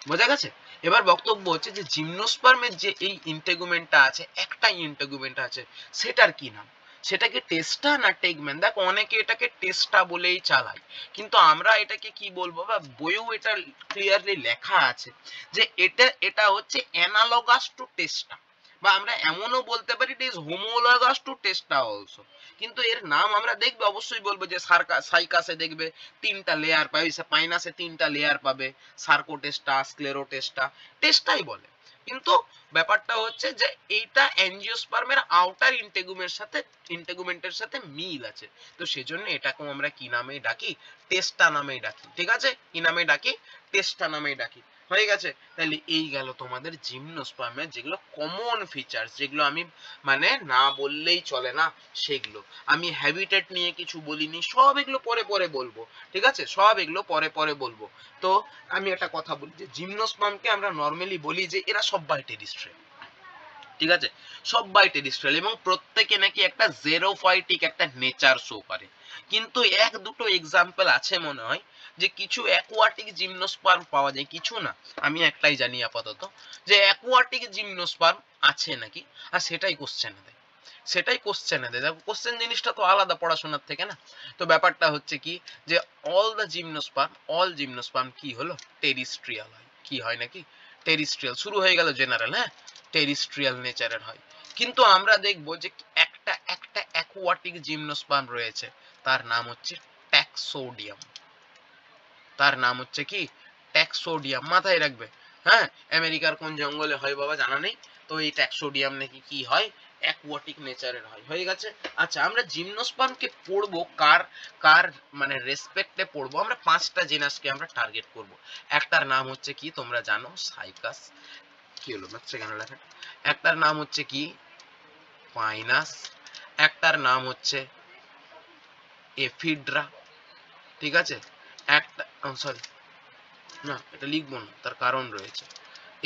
বোঝা গেছে? এবার বক্তব্য হচ্ছে যে জিমনোস্পার্মের যে এই ইন্টেগুমেন্টটা আছে, একটা ইন্টেগুমেন্ট আছে, সেটার কি নাম, সেটা কি টেস্টা না টেগমেন? দেখো অনেকে এটাকে টেস্টা বলেই চালায়, কিন্তু আমরা এটাকে কি বলবো, বা বইয়েও এটা ক্লিয়ারলি লেখা আছে যে এটা হচ্ছে অ্যানালগাস টু টেস্টা, বা আমরা এমনও বলতে পারি it is homologous to testa also. কিন্তু এর নাম আমরা দেখবে অবশ্যই বলবো যে সাইকাসে দেখবে তিনটা লেয়ার পাবে, পাইনাসে তিনটা লেয়ার পাবে, সার্কোটেস্টা, স্ক্লেরোটেস্টা, টেস্টাই বলে। কিন্তু ব্যাপারটা হচ্ছে যে এইটা অ্যাঞ্জিওস্পার্মের আউটার ইন্টেগুমেন্টের সাথে মিল আছে, তো সেজন্য এটাকে আমরা কি নামে ডাকি, টেস্টা নামেই ডাকি, ঠিক আছে, কি নামে ডাকি, টেস্টা নামেই ডাকি। হয়ে গেছে? তাহলে এই গেল তোমাদের জিমনোস্পার্মের যেগুলো কমন ফিচার্স, যেগুলো আমি মানে না বললেই চলে না সেগুলো। আমি হ্যাবিটেট নিয়ে কিছু বলিনি, সব এগুলো পরে পরে বলবো, ঠিক আছে, সব এগুলো পরে পরে বলবো। তো আমি একটা কথা বলি যে জিমনোস্পার্মকে আমরা নর্মালি বলি যে এরা সবাই টেরিস্ট্রিয়াল, ঠিক আছে, সবাই টেরিস্ট্রিয়াল, এবং প্রত্যেকে নাকি একটা জেরোফাইটিক একটা নেচার শো করে। কিন্তু এক দুটো এক্সাম্পল আছে মনে হয়, যে কিছু অ্যাকোয়াটিক জিমনোস্পার্ম পাওয়া যায়, কিছু না, আমি একটাই জানি আপাতত, যে অ্যাকোয়াটিক জিমনোস্পার্ম আছে নাকি, আর সেটাই কোশ্চেনে দেয়, সেটাই কোশ্চেনে দেয়। দেখো কোশ্চেন জিনিসটা তো আলাদা পড়াশোনার থেকে না। তো ব্যাপারটা হচ্ছে কি, যে অল জিমনোস্পার্ম কি হলো, টেরিস্ট্রিয়াল হয়, কি হয় নাকি, টেরিস্ট্রিয়াল। শুরু হয়ে গেল জেনারেল, হ্যাঁ, টেরিস্ট্রিয়াল নেচারের হয়। কিন্তু আমরা দেখবো যে একটা একটা অ্যাকোয়াটিক জিমনোস্পার্ম রয়েছে, তার নাম হচ্ছে ট্যাক্সোডিয়াম, তার নাম হচ্ছে কি, ট্যাক্সোডিয়াম, মাথায় রাখবে। হ্যাঁ, আমেরিকার কোন জঙ্গলে হয় বাবা জানা নেই, তো এই ট্যাক্সোডিয়াম নাকি কি হয়, অ্যাকোয়াটিক নেচারের হয়। হয়ে গেছে? আচ্ছা, আমরা জিমনোস্পার্মকে পড়বো কার কার মানে রেসপেক্টে পড়বো, আমরা পাঁচটা জিনাসকে আমরা টার্গেট করব। একটার নাম হচ্ছে কি তোমরা জানো, সাইকাস, কি হলো বাচ্চা কেন লেখা, একটার নাম হচ্ছে কি পাইনাস, একটার নাম হচ্ছে এফিড্রা, ঠিক আছে, একটা সরি না এটা লিখবো না, তার কারণ রয়েছে।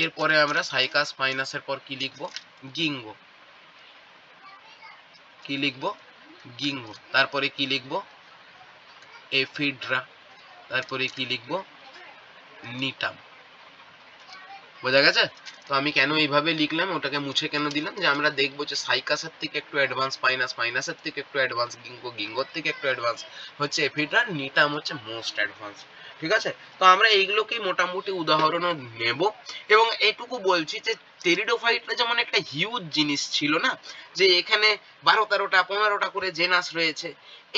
এরপরে আমরা সাইকাস পাইনাসের পর কি লিখবো, গিঙ্গো, কি লিখবো, গিঙ্গো। তারপরে কি লিখবো, এফিড্রা। তারপরে কি লিখবো, নিটাম। বোঝা গেছে? তো আমি কেন এইভাবে লিখলাম, ওটাকে মুছে কেন দিলাম, যে আমরা দেখবো যে সাইকাসের থেকে একটু অ্যাডভান্স পাইনাস, পাইনাসের থেকে একটু অ্যাডভান্স গিঙ্গো, গিঙ্গোর থেকে একটু অ্যাডভান্স হচ্ছে এফিড্রা, নিটাম হচ্ছে মোস্ট অ্যাডভান্স। ঠিক আছে? তো আমরা এইগুলোকেই মোটামুটি উদাহরণও নেব, এবং এইটুকু বলছি যে টেরিডোফাইটটা যেমন একটা হিউজ জিনিস ছিল না, যে এখানে 12-13টা 15টা করে জেনাস রয়েছে,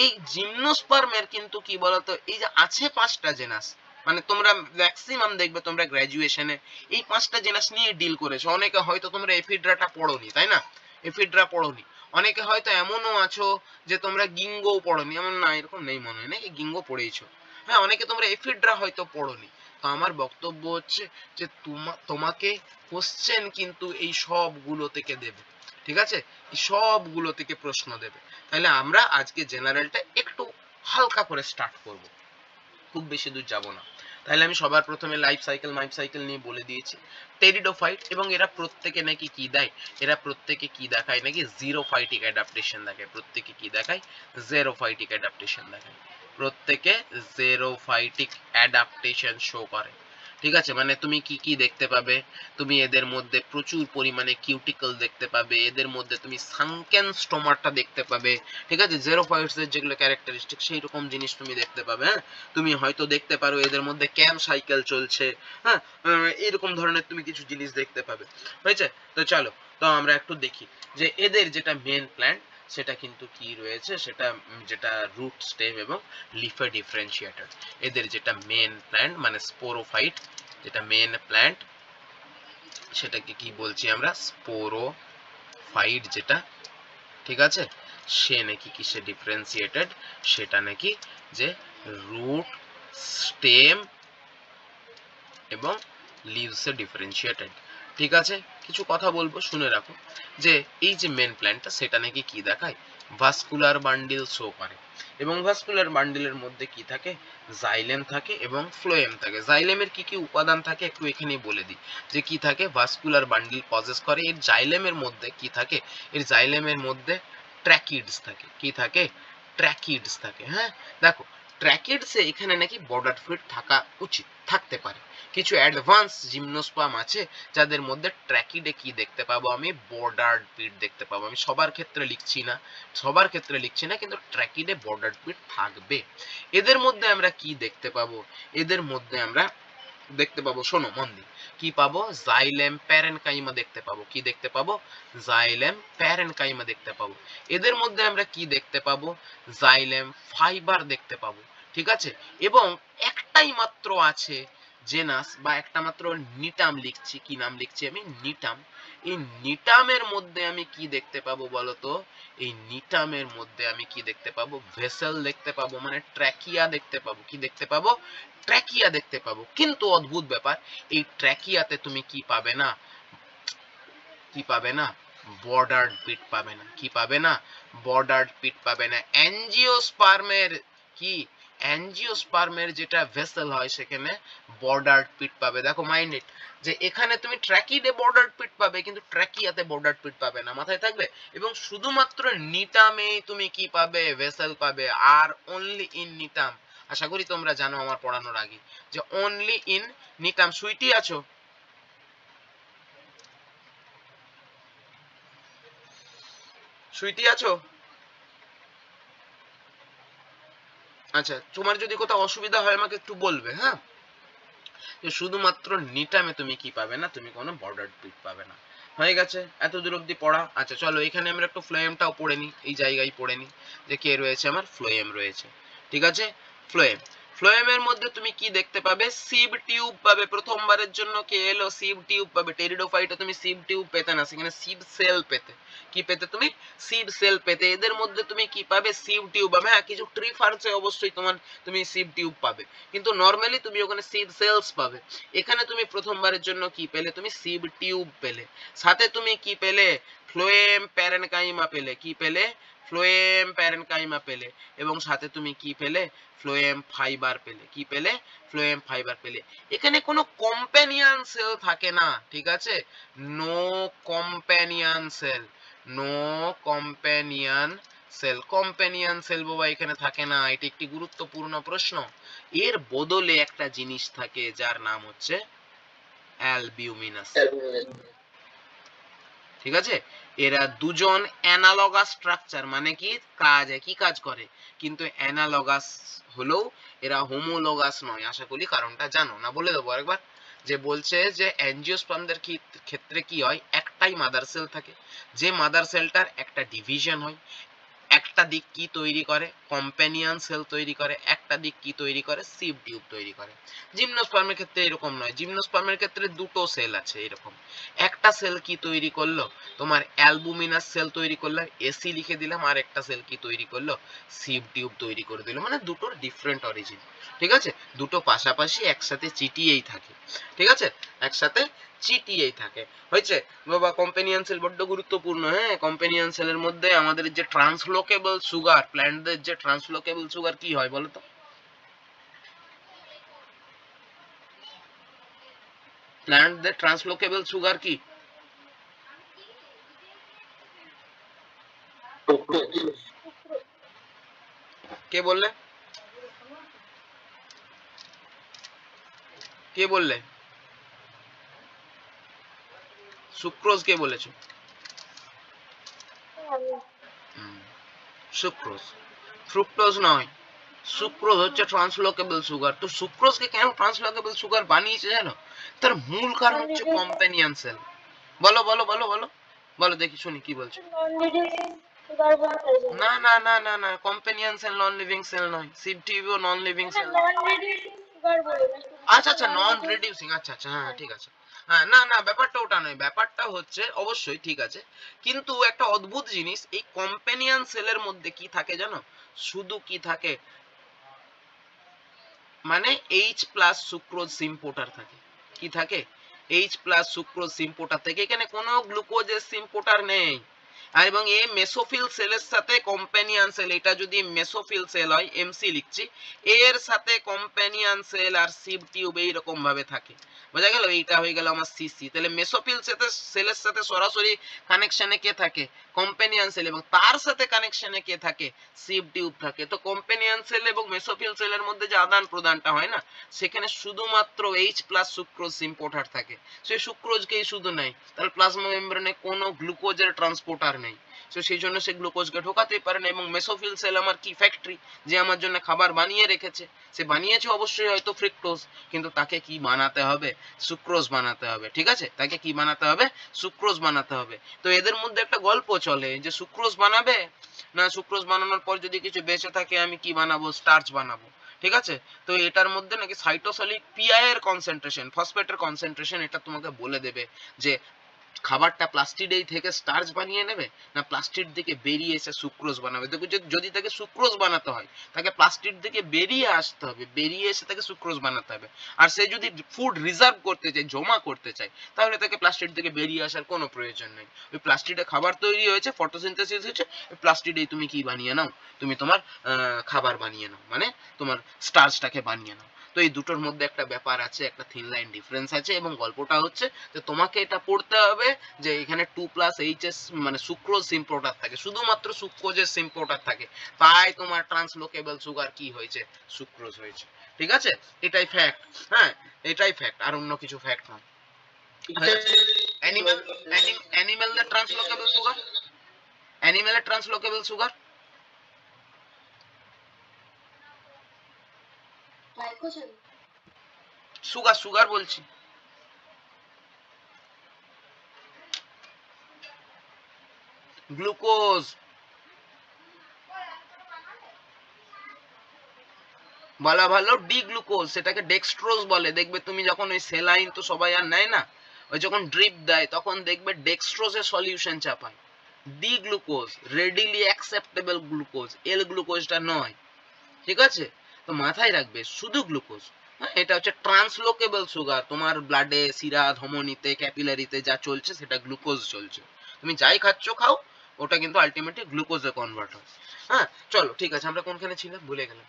এই জিমনোস্পার্মের কিন্তু কি বলতো, এই যে আছে 5টা জেনাস, মানে তোমরা ম্যাক্সিমাম দেখবে তোমরা গ্র্যাজুয়েশনে এই 5টা জেনাস নিয়ে ডিল করেছো। অনেকে হয়তো তোমরা এফিড্রাটা পড়োনি, তাই না? এফিড্রা পড়োনি। অনেকে হয়তো এমনও আছো যে তোমরা গিঙ্গো পড়োনি, এমন না, এরকম নেই মনে হয়, নাকি গিঙ্গো পড়েইছো। হ্যাঁ, অনেকে তোমরা এফিড্রা হয়তো পড়োনি। তো আমার বক্তব্য হচ্ছে যে তোমাকে কোশ্চেন কিন্তু এই সবগুলো থেকে দেবে। ঠিক আছে? এই সবগুলো থেকে প্রশ্ন দেবে। তাহলে আমরা আজকে জেনারেলটা একটু হালকা করে স্টার্ট করব, খুব বেশি দূর যাব না। তাহলে আমি সবার প্রথমে লাইফ সাইকেল নিয়ে বলে দিয়েছি। টেরিডোফাইট, এবং এরা প্রত্যেকে নাকি কি দেয়, এরা প্রত্যেকে কি দেখায়, নাকি জিরোফাইটিক অ্যাডাপ্টেশন দেখায়। প্রত্যেকে কি দেখায়, জেরোফাইটিক অ্যাডাপ্টেশন দেখায়। প্রত্যেকে জেরোফাইটিক অ্যাডাপ্টেশন শো করে। ঠিক আছে? মানে তুমি কি কি দেখতে পাবে, তুমি এদের মধ্যে প্রচুর পরিমাণে কিউটিকল দেখতে পাবে, এদের মধ্যে তুমি সানকেন স্টোমাটা দেখতে পাবে। ঠিক আছে? জেরোফাইটস এর যেগুলো ক্যারেক্টারিস্টিক সেই রকম জিনিস তুমি দেখতে পাবে। হ্যাঁ, তুমি হয়তো দেখতে পারো এদের মধ্যে ক্যাম সাইকেল চলছে। হ্যাঁ, এরকম ধরনের তুমি কিছু জিনিস দেখতে পাবে। হয়েছে? তো চলো, তো আমরা একটু দেখি যে এদের যেটা মেন প্ল্যান্ট সেটা কিন্তু কি রয়েছে, সেটা যেটা রুট, স্টেম এবং লিফে ডিফারেন্সিয়েটেড। এদের যেটা মেন প্ল্যান্ট মানে স্পোরোফাইট, যেটা মেন প্ল্যান্ট সেটাকে কি বলছি আমরা, স্পোরোফাইট যেটা। ঠিক আছে? সে নাকি কিসে ডিফারেন্সিয়েটেড, সেটা নাকি যে রুট, স্টেম এবং লিভসে ডিফারেন্সিয়েটেড। ঠিক আছে? কিছু কথা বলবো, শুনে রাখো, যে এই যে মেন প্ল্যান্টটা সেটা নাকি কি দেখায়, ভাস্কুলার বান্ডিল শো করে। এবং ভাস্কুলার বান্ডিলের মধ্যে কি থাকে, জাইলেম থাকে এবং ফ্লোয়েম থাকে। জাইলেমের কি কি উপাদান থাকে একটু এখানেই বলে দিই, যে কি থাকে, ভাস্কুলার বান্ডিল পজেস করে। এর জাইলেমের মধ্যে কি থাকে, এর জাইলেমের মধ্যে ট্র্যাকিডস থাকে। কি থাকে, ট্র্যাকিডস থাকে। হ্যাঁ, দেখো, ট্র্যাকিডসে এখানে নাকি বর্ডার ফ্লুইড থাকা উচিত, থাকতে পারে। কিছু অ্যাডভান্স জিমনোস্পার্ম আছে যাদের মধ্যে ট্র্যাকিডে কি দেখতে পাবো, আমি বর্ডার পিট দেখতে পাবো। আমি সবার ক্ষেত্রে লিখছি না, কিন্তু ট্র্যাকিডে বর্ডার পিট থাকবে। এদের মধ্যে আমরা কি দেখতে পাবো, এদের মধ্যে আমরা দেখতে পাবো, শোনো মন দিয়ে, কি পাবো, জাইলেম প্যারেনকাইমা দেখতে পাবো। কি দেখতে পাবো, জাইলেম প্যারেনকাইমা দেখতে পাবো। এদের মধ্যে আমরা কি দেখতে পাবো, জাইলেম ফাইবার দেখতে পাবো। ঠিক আছে? এবং একটাই মাত্র আছে জেনাস, বা একটা মাত্র নিটাম লিখছি। কি নাম লিখছি আমি, নিটাম। এই নিটামের মধ্যে আমি কি দেখতে পাবো বলতো, এই নিটামের মধ্যে আমি কি দেখতে পাবো, ভেসেল দেখতে পাবো, মানে ট্র্যাকিয়া দেখতে পাবো। কি দেখতে পাবো, ট্র্যাকিয়া দেখতে পাবো। কিন্তু অদ্ভুত ব্যাপার, এই ট্র্যাকিয়াতে তুমি কি পাবে না, কি পাবে না, বর্ডার পিট পাবে না। কি পাবে না, বর্ডার পিট পাবে না। অ্যাঞ্জিওস্পার্মের কি, অ্যাঞ্জিওস্পার্মের যেটা ভেসেল হয় সেখানে বর্ডার পিট পাবে। দেখো মাইন্ড ইট, যে এখানে তুমি ট্র্যাকিডে বর্ডার পিট পাবে কিন্তু ট্র্যাকিয়াতে বর্ডার পিট পাবে না, মাথায় থাকবে। এবং শুধুমাত্র নিটামেই তুমি কি পাবে, ভেসেল পাবে। আর অনলি ইন নিটাম, আশা করি তোমরা জানো আমার পড়ানোর আগে, যে অনলি ইন নিটাম। সুইটি আছো? সুইটি আছো? আচ্ছা, তোমার যদি কোথাও অসুবিধা হয় আমাকে একটু বলবে। হ্যাঁ, যে শুধুমাত্র নিটামে তুমি কি পাবে না, তুমি কোনো বর্ডার পিট পাবে না। হয়ে গেছে এত দূর অব্দি পড়া। আচ্ছা চলো, এখানে আমরা একটু ফ্লোয়েমটাও পড়ে নিই, এই জায়গায় পড়ে নিই, যে কে রয়েছে, আমার ফ্লোয়েম রয়েছে। ঠিক আছে? ফ্লোয়েম, ফ্লোয়েমের মধ্যে তুমি কি দেখতে পাবে, সিব টিউব পাবে। প্রথমবারের জন্য কে এলো, সিব টিউব পাবে। টেরিডোফাইটে তুমি সিব টিউব পেতে না, সেখানে সিব সেল পেতে। কি পেতে তুমি, সিব সেল পেতে। এদের মধ্যে তুমি কি পাবে, সিব টিউব পাবে। হ্যাঁ, কিছু ট্রিফার্সে অবশ্যই তুমি সিব টিউব পাবে, কিন্তু নরমালি তুমি ওখানে সিব সেলস পাবে। এখানে তুমি প্রথমবারের জন্য কি পেলে, তুমি সিব টিউব পেলে। সাথে তুমি কি পেলে, ফ্লোয়েম প্যারেনকাইমা পেলে। কি পেলে, ফ্লোয়েম প্যারেনকাইমা পেলে। এবং সাথে তুমি কি পেলে, ফ্লোয়েম ফাইবার পেলে। কি পেলে, ফ্লোয়েম ফাইবার পেলে। এখানে কোনো কম্প্যানিয়ন সেল থাকে না। ঠিক আছে? No companion cell. No companion cell. Companion cell বাবা এখানে থাকে না, এটি একটি গুরুত্বপূর্ণ প্রশ্ন। এর বদলে একটা জিনিস থাকে যার নাম হচ্ছে অ্যালবিউমিনাস। ঠিক আছে, এরা দুজন অ্যানালগাস স্ট্রাকচার, মানে কি কাজ একই কাজ করে, কিন্তু অ্যানালগাস হলেও এরা হোমোলগাস নয়। আশা করি কারণটা জানো না, বলে দেবো আরেকবার। যে বলছে যে অ্যাঞ্জিওস্পার্মদের ক্ষেত্রে কি হয়, একটাই মাদার সেল থাকে, যে মাদার সেলটার একটা ডিভিশন হয়, একটা দিক কি তৈরি করে, কম্প্যানিয়ন সেল তৈরি করে, একটা দিক কি তৈরি করে, সিভ টিউব তৈরি করে। জিমনোস্পার্মের ক্ষেত্রে এরকম নয়, জিমনোস্পার্মের ক্ষেত্রে দুটো সেল আছে এরকম। একটা সেল কি তৈরি করলো, তোমার অ্যালবুমিনাস সেল তৈরি করলাম, এসি লিখে দিলাম, আর একটা সেল কি তৈরি করলো, সিভ টিউব তৈরি করে দিল, মানে দুটোর ডিফারেন্ট অরিজিন। ঠিক আছে, দুটো পাশাপাশি একসাথে চিটিয়েই থাকে। ঠিক আছে, একসাথে চিটিয়েই থাকে। হয়েছে বাবা, কম্প্যানিয়ন সেল বড্ড গুরুত্বপূর্ণ। হ্যাঁ, কম্প্যানিয়ন সেলের মধ্যে আমাদের যে ট্রান্সলোকেবল সুগার, প্ল্যান্টদের যে ট্রান্সলোকেবল সুগার কি হয় বলো তো? প্ল্যান্টদের ট্রান্সলোকেবল সুগার কি? কে বললে? কে বললে? সুক্রোজ কে বলেছো? সুক্রোজ, ফ্রুক্টোজ নয়। সুক্রোজ হচ্ছে ট্রান্সলোকেবল সুগার। তো সুক্রোজকে কেন ট্রান্সলোকেবল সুগার বানিয়েছে জানো? তার মূল কারণ হচ্ছে কম্প্যানিয়ন সেল। বলো বলো বলো বলো বলো, দেখি শুনি কি বলছো। না না না না না, companion cell non living cell নয়, সিভ টিউবও নন লিভিং সেল। আচ্ছা আচ্ছা, নন রিডিউসিং, আচ্ছা আচ্ছা, হ্যাঁ ঠিক আছে। হ্যাঁ, না না, ব্যাপারটা ওটা নয়, ব্যাপারটা হচ্ছে অবশ্যই ঠিক আছে, কিন্তু একটা অদ্ভুত জিনিস, এই কম্প্যানিয়ন সেলের মধ্যে কি থাকে জানো? শুধু কি থাকে, মানে এইচ প্লাস সুক্রোজ সিম্পোটার থাকে। কি থাকে? এইচ প্লাস সুক্রোজ সিম্পোটার থেকে, এখানে কোনো গ্লুকোজের সিম্পোটার নেই। আর এবং এই মেসোফিল সেলের সাথে কম্প্যানিয়ন সেল, এটা যদি মেসোফিল সেল হয়, এমসি লিখছি, এর সাথে কম্প্যানিয়ন সেল আর সিভ টিউব এইরকম ভাবে থাকে। বোঝা গেল? এইটা হয়ে গেল আমার সিসি। তাহলে মেসোফিল সেলের সাথে সরাসরি কানেকশনে কে থাকে? কম্প্যানিয়ন সেল, এবং তার সাথে কানেকশনে কে থাকে? সিভ টিউব থাকে। তো কম্প্যানিয়ন সেল এবং মেসোফিল সেলের মধ্যে যে আদান প্রদানটা হয় না, সেখানে শুধুমাত্র এইচ প্লাস সুক্রোজ সিম্পোর্টার থাকে। সেই সুক্রোজকেই শুধু নেয়, তাহলে প্লাজমা মেমব্রেনে কোনো গ্লুকোজের ট্রান্সপোর্টার নেই, তো সেই জন্য সে গ্লুকোজকে ঢোকাতেই পারে না। এবং মেসোফিল সেল আমার কি ফ্যাক্টরি, যে আমার জন্য খাবার বানিয়ে রেখেছে, সে বানিয়েছে অবশ্যই হয়তো ফ্রুক্টোজ, কিন্তু তাকে কি বানাতে হবে? সুক্রোজ বানাতে হবে। ঠিক আছে, তাকে কি বানাতে হবে? সুক্রোজ বানাতে হবে। তো এদের মধ্যে একটা গল্প চলে যে সুক্রোজ বানাবে না, সুক্রোজ বানানোর পর যদি কিছু বেঁচে থাকে আমি কি বানাবো? স্টার্চ বানাবো। ঠিক আছে, তো এটার মধ্যে নাকি সাইটোসলিক পিআই এর কনসেন্ট্রেশন, ফসফেটের কনসেন্ট্রেশন, এটা তোমাকে বলে দেবে যে খাবারটা প্লাস্টিডেই থেকে স্টার্চ বানিয়ে নেবে, না প্লাস্টিড থেকে বেরিয়ে এসে সুক্রোজ বানাবে। দেখো, যদি তাকে সুক্রোজ বানাতে হয়, তাকে প্লাস্টিড থেকে বেরিয়ে আসতে হবে, বেরিয়ে এসে তাকে সুক্রোজ বানাতে হবে। আর সে যদি ফুড রিজার্ভ করতে চায়, জমা করতে চায়, তাহলে তাকে প্লাস্টিড থেকে বেরিয়ে আসার কোনো প্রয়োজন নেই। ওই প্লাস্টিডে খাবার তৈরি হয়েছে, ফটোসিনথেসিস হয়েছে, ওই প্লাস্টিডেই তুমি কি বানিয়ে নাও? তুমি তোমার খাবার বানিয়ে নাও, মানে তোমার স্টার্চটাকে বানিয়ে নাও। তো এই দুটোর মধ্যে একটা ব্যাপার আছে, একটা থিন লাইন ডিফারেন্স আছে, এবং গল্পটা হচ্ছে যে তোমাকে এটা পড়তে হবে যে এখানে 2+HS মানে সুক্রোজ সিম্পোর্টার থাকে, শুধুমাত্র সুক্রোজের সিম্পোর্টার থাকে, তাই তোমার ট্রান্সলোকেবল সুগার কি হয়েছে? সুক্রোজ হয়েছে। ঠিক আছে, এটাই ফ্যাক্ট। হ্যাঁ, এটাই ফ্যাক্ট, আর অন্য কিছু ফ্যাক্ট নয়। অ্যানিমাল, অ্যানিমালদের ট্রান্সলোকেবল সুগার, অ্যানিমালের ট্রান্সলোকেবল সুগার, সুগার সুগার বলছি। গ্লুকোজ, বলা ভালো ডি গ্লুকোজ, সেটাকে ডেক্সট্রোজ বলে। দেখবে তুমি যখন ওই সেলাইন তো সবাই আর নেয় না, ওই যখন ড্রিপ দেয় তখন দেখবে ডেক্সট্রোজের সলিউশন চাপায়। D glucose readily acceptable glucose, L গ্লুকোজটা নয়। ঠিক আছে, তো মাথায় রাখবে শুধু গ্লুকোজ। হ্যাঁ, এটা হচ্ছে ট্রান্সলোকেবল সুগার, তোমার ব্লাডে, শিরা, ধমনীতে, ক্যাপিলারিতে যা চলছে সেটা গ্লুকোজ চলছে। তুমি যাই খাচ্ছ খাও, ওটা কিন্তু আলটিমেটলি গ্লুকোজে কনভার্ট হয়। হ্যাঁ, চলো ঠিক আছে, আমরা কোনখানে ছিলাম ভুলে গেলাম।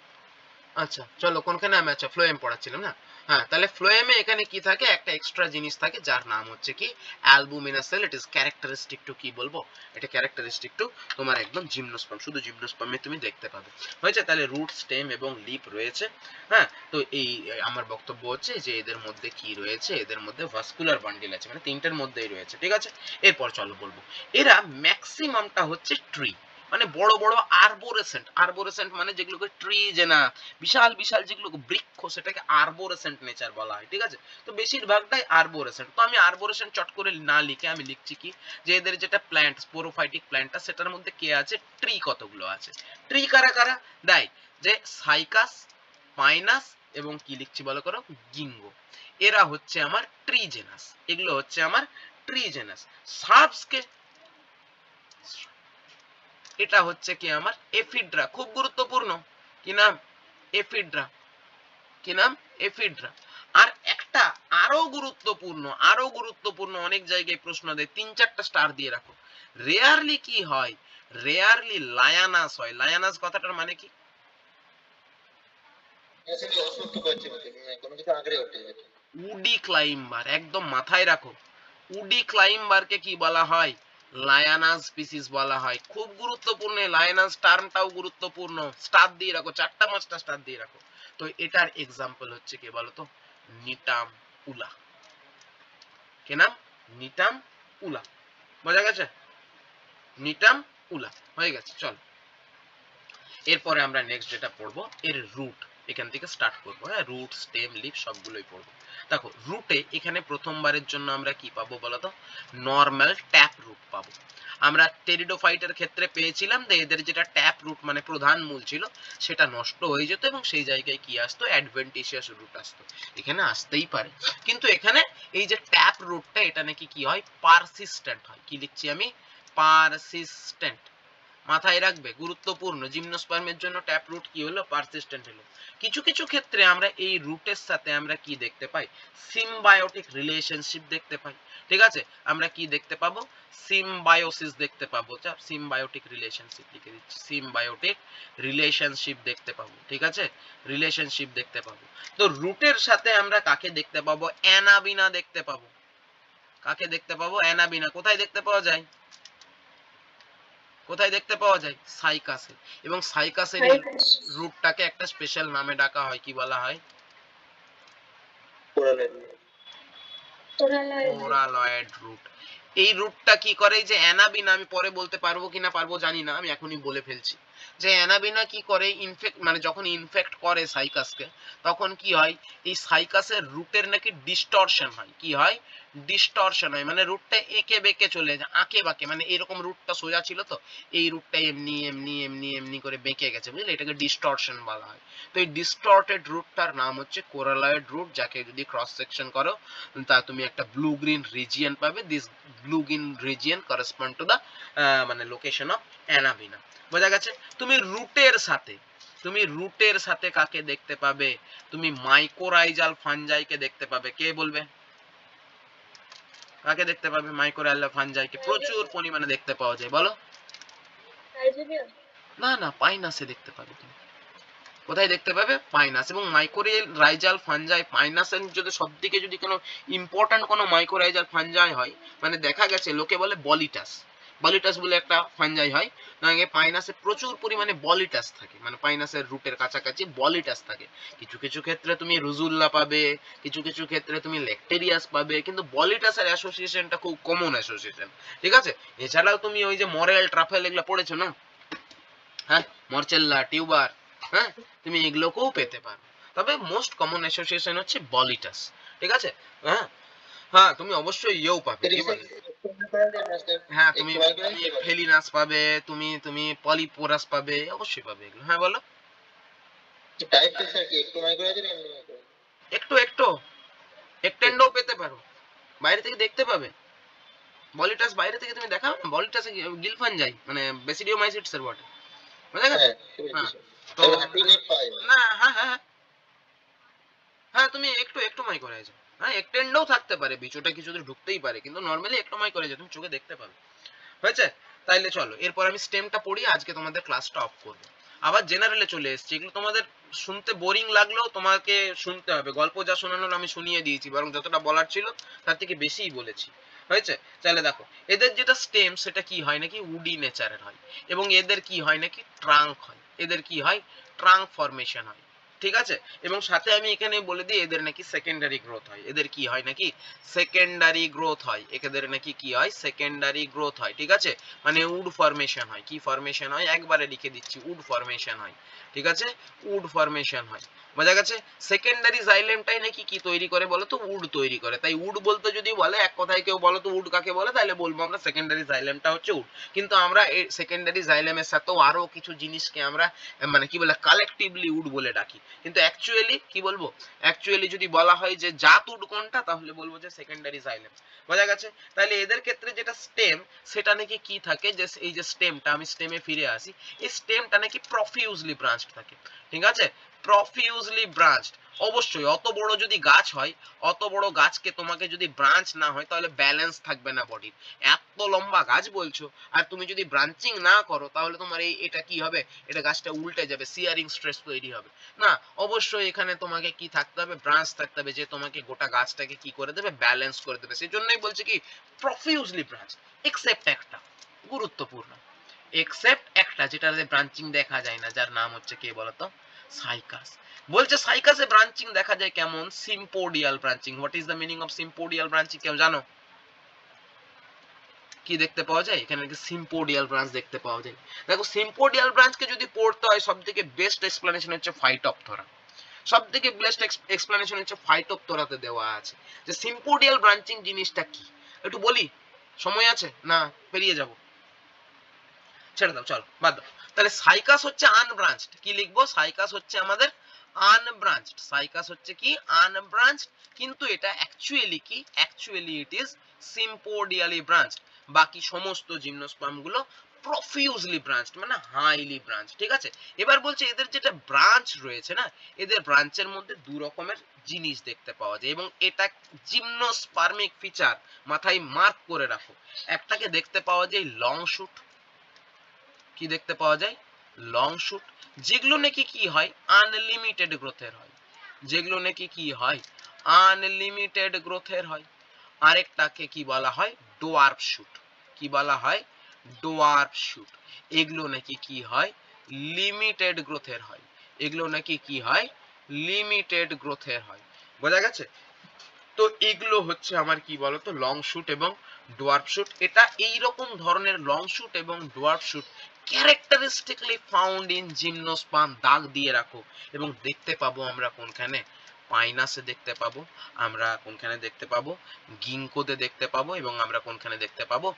আচ্ছা চলো কোনখানে আমি আচ্ছা ফ্লোয়েম পড়াচ্ছিলাম না। হ্যাঁ তাহলে ফ্লোয়েমে এখানে কি থাকে, একটা এক্সট্রা জিনিস থাকে যার নাম হচ্ছে কি albuminous cell. It is characteristic to, কি বলবো, এটা ক্যারেক্টারিস্টিক টু তোমার একদম জিমনোস্পার্ম, শুধু জিমনোস্পার্মে তুমি দেখতে পাবে। হয়েছে, তাহলে রুট, স্টেম এবং লিপ রয়েছে। হ্যাঁ, তো এই আমার বক্তব্য হচ্ছে যে এদের মধ্যে কি রয়েছে, এদের মধ্যে ভাস্কুলার বান্ডিল আছে, মানে তিনটের মধ্যেই রয়েছে, ঠিক আছে। এরপর চলো বলবো, এরা ম্যাক্সিমামটা হচ্ছে ট্রি, মানে বড় বড় আরবোরেসেন্ট। আরবোরেসেন্ট মানে যেগুলোকে ট্রি যে না, বিশাল বিশাল যেগুলো বৃক্ষ, সেটাকে আরবোরেসেন্ট নেচার বলা হয়, ঠিক আছে। তো বেশিরভাগটাই আরবোরেসেন্ট। তো আমি আরবোরেসেন্ট চট করে না লিখে আমি লিখছি কি, যে এদের যেটা প্ল্যান্ট, স্পোরোফাইটিক প্ল্যান্টটা, সেটার মধ্যে কে আছে, ট্রি কতগুলো আছে। ট্রি কারা কারা দেয়, যে সাইকাস, পাইনাস এবং কি লিখছি বলো করো, গিঙ্গো। এরা হচ্ছে আমার ট্রি জেনাস, এগুলো হচ্ছে আমার ট্রি জেনাস। সার্বসকে, এটা হচ্ছে কি আমার এফিড্রা, খুব গুরুত্বপূর্ণ, কি নাম, এফিড্রা, কি নাম, এফিড্রা। আর একটা আরো গুরুত্বপূর্ণ, আরো গুরুত্বপূর্ণ, অনেক জায়গায় প্রশ্ন দেয়, 3-4টা স্টার দিয়ে রাখো। রেয়ারলি কি হয়, রেয়ারলি লায়ানাস হয়। লায়ানাস কথাটার মানে কি, উডি ক্লাইম্বার, একদম মাথায় রাখো। উডি ক্লাইম্বারকে কি বলা হয়, লায়ানাস স্পিসিস বলা হয়। খুব গুরুত্বপূর্ণ, লায়ানাস টার্মটাও গুরুত্বপূর্ণ, স্টার দিয়ে রাখো, 4টা-5টা স্টার দিয়ে রাখো। তো এটার এক্সাম্পল হচ্ছে কি বলতো, নিটাম উলা। কে নাম, নিটাম উলা, বোঝা গেছে, নিটাম উলা হয়ে গেছে। চল এরপরে আমরা নেক্সট যেটা পড়বো, এর রুট, এখান থেকে স্টার্ট করবো। হ্যাঁ, রুট, স্টেম, লিফ সবগুলোই পড়বো। দেখো রুটে এখানে প্রথমবারের জন্য আমরা কি পাবো বলতো, নর্মাল ট্যাপ রুট পাবো। আমরা টেরিডোফাইটের ক্ষেত্রে পেয়েছিলাম যে এদের যেটা ট্যাপ রুট মানে প্রধান মূল ছিল, সেটা নষ্ট হয়ে যেত এবং সেই জায়গায় কি আসতো, অ্যাডভেন্টিশিয়াস রুট আসতো। এখানে আসতেই পারে, কিন্তু এখানে এই যে ট্যাপ রুটটা, এটা নাকি কি হয়, পারসিস্টেন্ট হয়। কি লিখছি আমি, পারসিস্টেন্ট, মাথায় রাখবে, গুরুত্বপূর্ণ। জিমনোস্পার্মের জন্য ট্যাপ রুট কি হলো, পারসিস্টেন্ট হলো। কিছু কিছু ক্ষেত্রে আমরা এই রুটের সাথে আমরা কি দেখতে পাই, সিম্বায়োটিক রিলেশনশিপ দেখতে পাই, ঠিক আছে। আমরা কি দেখতে পাবো, সিম্বায়োসিস দেখতে পাবো। সিম্বায়োটিক রিলেশনশিপ লিখে দিচ্ছি, সিম্বায়োটিক রিলেশনশিপ দেখতে পাবো, ঠিক আছে, রিলেশনশিপ দেখতে পাবো। তো রুটের সাথে আমরা কাকে দেখতে পাবো, অ্যানাবিনা দেখতে পাবো। কাকে দেখতে পাবো, অ্যানাবিনা। কোথায় দেখতে পাওয়া যায়, কোথায় দেখতে পাওয়া যায়, সাইকাসে। এবং সাইকাসের এই রুটটাকে একটা স্পেশাল নামে ডাকা হয়, কি বলা হয়, কোরালয়েড রুট। এই রুটটা কি করে, যে অ্যানাবিনা, আমি পরে বলতে পারবো কিনা পারবো জানি না, আমি এখনই বলে ফেলছি, যে অ্যানাবিনা কি করে, ইনফেক্ট মানে যখন ইনফেক্ট করে সাইকাসকে, তখন কি হয়, এই সাইকাসের রুটের নাকি ডিস্টরশন হয়। কি হয়, ডিস্টরশন হয়, মানে রুটটা এঁকে বেঁকে চলে যায়, আঁকে বাঁকে, মানে এরকম রুটটা সোজা ছিল, তো এই রুটটা এমনি এমনি এমনি এমনি করে বেঁকে গেছে, বুঝলে, এটাকে ডিস্টরশন বলা হয়। তো এই ডিস্টর্টেড রুটটার নাম হচ্ছে কোরালয়েড রুট, যাকে যদি ক্রস সেকশন করো তা তুমি একটা ব্লু গ্রিন রিজিয়ন পাবে। This blue green region correspond to the মানে লোকেশন অফ অ্যানাবিনা, বোঝা গেছে। তুমি রুটের সাথে, তুমি রুটের সাথে কাকে দেখতে পাবে, তুমি মাইকোরাইজাল ফানজাইকে দেখতে পাবে। কে বলবে, কাকে দেখতে পাবে, মাইকোরাইজাল ফানজাইকে প্রচুর পরিমাণে দেখতে পাওয়া যায়, বলো। না না, পাইনাসে দেখতে পাবে তুমি। কোথায় দেখতে পাবে, পাইনাস। এবং মাইকোরাইজাল ফানজাই, পাইনাসের যদি সবদিকে যদি কোনো ইম্পর্ট্যান্ট কোনো মাইকোরাইজাল ফানজাই হয়, মানে দেখা গেছে লোকে বলে বলিটাস, বলিটাস বলে একটা ফানজাই হয়, পাইনাসে প্রচুর পরিমাণে বলিটাস থাকে, মানে পাইনাসের রুটের কাছাকাছি বলিটাস থাকে। কিছু কিছু ক্ষেত্রে তুমি রুজুল্লা পাবে, কিছু কিছু ক্ষেত্রে তুমি ল্যাকটেরিয়াস পাবে, কিন্তু বলিটাসের অ্যাসোসিয়েশনটা খুব কমন অ্যাসোসিয়েশন, ঠিক আছে। এছাড়াও তুমি ওই যে মরেল, ট্রাফেল এগুলো পড়েছো না, হ্যাঁ, মরচেল্লা, টিউবার, হ্যাঁ, তুমি এগুলোকেও পেতে পারো। তবে মোস্ট কমন অ্যাসোসিয়েশন হচ্ছে বলিটাস, ঠিক আছে। হ্যাঁ, হ্যাঁ তুমি অবশ্যই ইয়েও পাবে, কি বলে, হ্যাঁ তুমি ফেলিনাস পাবে, তুমি তুমি পলিপোরাস পাবে, অবশ্যই পাবে এগুলো। হ্যাঁ বলো, একটু একটু এক্সটেন্ডও পেতে পারো, বাইরে থেকে দেখতে পাবে। বলিটাস বাইরে থেকে তুমি দেখাও না, বলিটাসে গিলফান যায়, মানে বেসিডিওমাইসিটস এর বটে, বুঝা গেছে। হ্যাঁ, তো না, হ্যাঁ হ্যাঁ হ্যাঁ, হ্যাঁ তুমি একটু একটু মাই করে যাও। হ্যাঁ, এক্সটেন্ডও থাকতে পারে, বিচুটা কিছু দূর ঢুকতেই পারে, কিন্তু নরমালি একটু মাই করে যাও, তুমি চোখে দেখতে পাবে, হয়েছে। তাইলে চলো এরপর আমি স্টেমটা পড়ি, আজকে তোমাদের ক্লাসটা অফ করবো। আবার জেনারেলে চলে এসেছি। এগুলো তোমাদের শুনতে বোরিং লাগলেও তোমাকে শুনতে হবে, গল্প যা শোনানোর আমি শুনিয়ে দিয়েছি, বরং যতটা বলার ছিল তার থেকে বেশিই বলেছি, হয়েছে? তাহলে দেখো এদের যেটা স্টেম সেটা কি হয় নাকি উডি নেচারের হয়, এবং এদের কি হয় নাকি ট্রাঙ্ক হয়, এদের কি হয় ট্রাঙ্ক ফরমেশন হয়, ঠিক আছে? এবং সাথে আমি এখানে বলে দিই এদের নাকি সেকেন্ডারি গ্রোথ হয়, এদের কি হয় নাকি সেকেন্ডারি গ্রোথ হয়, এদের নাকি কি হয় সেকেন্ডারি গ্রোথ হয়, ঠিক আছে? মানে উড ফরমেশন হয়, কি ফরমেশন হয় একবারে লিখে দিচ্ছি, উড ফরমেশন হয়, ঠিক আছে? উড ফরমেশন হয়, বোঝা গেছে? সেকেন্ডারি জাইলেমটাই নাকি কি তৈরি করে বলো তো উড তৈরি করে, তাই উড বলতে যদি বলে এক কথায় কেউ বলো তো উড কাকে বলে, তাহলে বলবো আমরা সেকেন্ডারি জাইলেমটা হচ্ছে উড। কিন্তু আমরা এই সেকেন্ডারি জাইলেমের সাথেও আরো কিছু জিনিসকে আমরা মানে কি বলে কালেকটিভলি উড বলে ডাকি, কিন্তু অ্যাকচুয়ালি কি বলবো, অ্যাকচুয়ালি যদি বলা হয় যে জাত উড কোনটা তাহলে বলবো যে সেকেন্ডারি জাইলেম, বোঝা গেছে? তাহলে এদের ক্ষেত্রে যেটা স্টেম সেটা নাকি কি থাকে, যে এই যে স্টেমটা, আমি স্টেমে ফিরে আসি, এই স্টেমটা নাকি প্রফিউজলি ব্রাঞ্চড থাকে, ঠিক আছে? প্রফিউজলি ব্রাঞ্চড, অবশ্যই অত বড় যদি গাছ হয়, অত বড় গাছকে তোমাকে যদি ব্রাঞ্চ না হয় তাহলে ব্যালেন্স থাকবে না বডির, এত লম্বা গাছ বলছো আর তুমি যদি ব্রাঞ্চিং না করো তাহলে তোমার এটা কি হবে, এটা গাছটা উল্টে যাবে, সিয়ারিং স্ট্রেস তৈরি হবে না, অবশ্যই এখানে তোমাকে কি থাকতে হবে ব্রাঞ্চ থাকতে হবে যে তোমাকে গোটা গাছটাকে কি করে দেবে ব্যালেন্স করে দেবে, সেই জন্যই বলছে কি প্রফিউজলি ব্রাঞ্চ, এক্সেপ্ট একটা গুরুত্বপূর্ণ, এক্সেপ্ট একটা যেটাতে ব্রাঞ্চিং দেখা যায় না, যার নাম হচ্ছে কে বলতো সাইকাস, বলছে সাইকাসে ব্রাঞ্চিং দেখা যায় কেমন sympodial branching. What is the meaning of sympodial branching কেউ জানো? কি দেখতে পাওয়া যায় এখানে নাকি সিম্পোডিয়াল ব্রাঞ্চ দেখতে পাওয়া যায়। দেখো সিম্পোডিয়াল ব্রাঞ্চকে যদি পড়তে হয় সবথেকে বেস্ট এক্সপ্লেনেশন হচ্ছে ফাইটোপথরা, সবথেকে বেস্ট এক্সপ্লেনেশন হচ্ছে ফাইটোপথরাতে দেওয়া আছে যে সিম্পোডিয়াল ব্রাঞ্চিং জিনিসটা কি, একটু বলি, সময় আছে না পেরিয়ে যাব? ছেড়ে দাও, চলো বাদ দাও। তাহলে সাইকাস হচ্ছে আনব্রাঞ্চড, কি লিখবো সাইকাস হচ্ছে আমাদের আনব্রাঞ্চড, সাইকাস হচ্ছে কি আনব্রাঞ্চড, কিন্তু এটা অ্যাকচুয়ালি কি অ্যাকচুয়ালি ইট ইজ সিম্পোডিয়ালি ব্রাঞ্চড, বাকি সমস্ত জিমনোস্পার্ম গুলো প্রফিউজলি ব্রাঞ্চড মানে হাইলি ব্রাঞ্চ, ঠিক আছে? এবার বলছে এদের যেটা ব্রাঞ্চ রয়েছে না, এদের ব্রাঞ্চের মধ্যে দু রকমের জিনিস দেখতে পাওয়া যায় এবং এটা জিমনোস্পার্মিক ফিচার, মাথায় মার্ক করে রাখো। একটাকে দেখতে পাওয়া যায় লং শুট, কি দেখতে পাওয়া যায় লং শুট, যেগুলো নাকি কি হয় আনলিমিটেড গ্রোথের হয়, যেগুলো নাকি কি হয় আনলিমিটেড গ্রোথের হয়। আরেকটাকে কি বলা হয় ডোয়ার্ফ শুট, কি বলা হয় ডোয়ার্ফ শুট, এগুলো নাকি কি হয় লিমিটেড গ্রোথের হয়, এগুলো নাকি কি হয় লিমিটেড গ্রোথের হয়, বোঝা গেছে? তো এগুলো হচ্ছে আমার কি বলতো লং শুট এবং ডোয়ার্ফ শুট। এটা এই রকম ধরনের লং শুট এবং dwarf shoot characteristically found in gymnosperm, দাগ দিয়ে রাখো, এবং দেখতে পাবো আমরা কোনখানে পাইনাসে দেখতে পাবো, আমরা কোনখানে দেখতে পাবো গিঙ্কোতে দেখতে পাবো, এবং আমরা কোনখানে দেখতে পাবো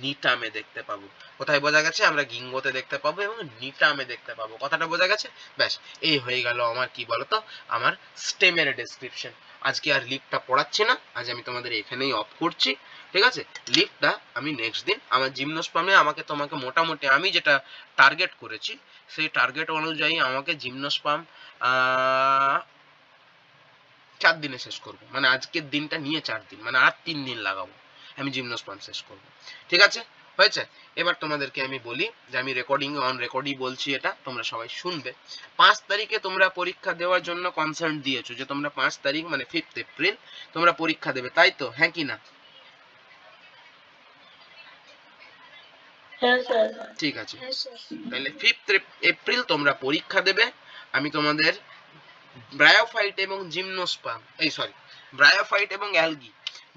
নিটামে দেখতে পাবো। কোথায় বোঝা গেছে আমরা গিঙ্গোতে দেখতে পাবো এবং নিটামে দেখতে পাবো, কথাটা বোঝা গেছে? ব্যাস এই হয়ে গেল আমার কি বলতো আমার স্টেমের ডেসক্রিপশন। আজকে আর লিফটটা পড়াচ্ছি না, আজ আমি তোমাদের এখানেই অফ করছি, ঠিক আছে? লিফটটা আমি নেক্সট দিন আমার জিমনোস্পার্মে আমাকে তোমাকে মোটামুটি আমি যেটা টার্গেট করেছি সেই টার্গেট অনুযায়ী আমাকে জিমনোস্পার্ম 4 দিনে শেষ করব, মানে আজকের দিনটা নিয়ে 4 দিন মানে আর 3 দিন লাগাবো আমি জিমনোস্পার্ম শেষ করব, ঠিক আছে? হয়েছে? এবার তোমাদেরকে আমি বলি যে আমি রেকর্ডিং অন রেকর্ডই বলছি, এটা তোমরা সবাই শুনবে। 5 তারিখে তোমরা পরীক্ষা দেওয়ার জন্য কনসার্ন দিয়েছো যে তোমরা 5 তারিখ মানে 5th এপ্রিল তোমরা পরীক্ষা দেবে, তাই তো? হ্যাঁ কি না? হ্যাঁ স্যার। ঠিক আছে, তাহলে 5th এপ্রিল তোমরা পরীক্ষা দেবে। আমি তোমাদের ব্রায়োফাইট এবং জিমনোস্পার্ম ব্রায়োফাইট এবং অ্যালগি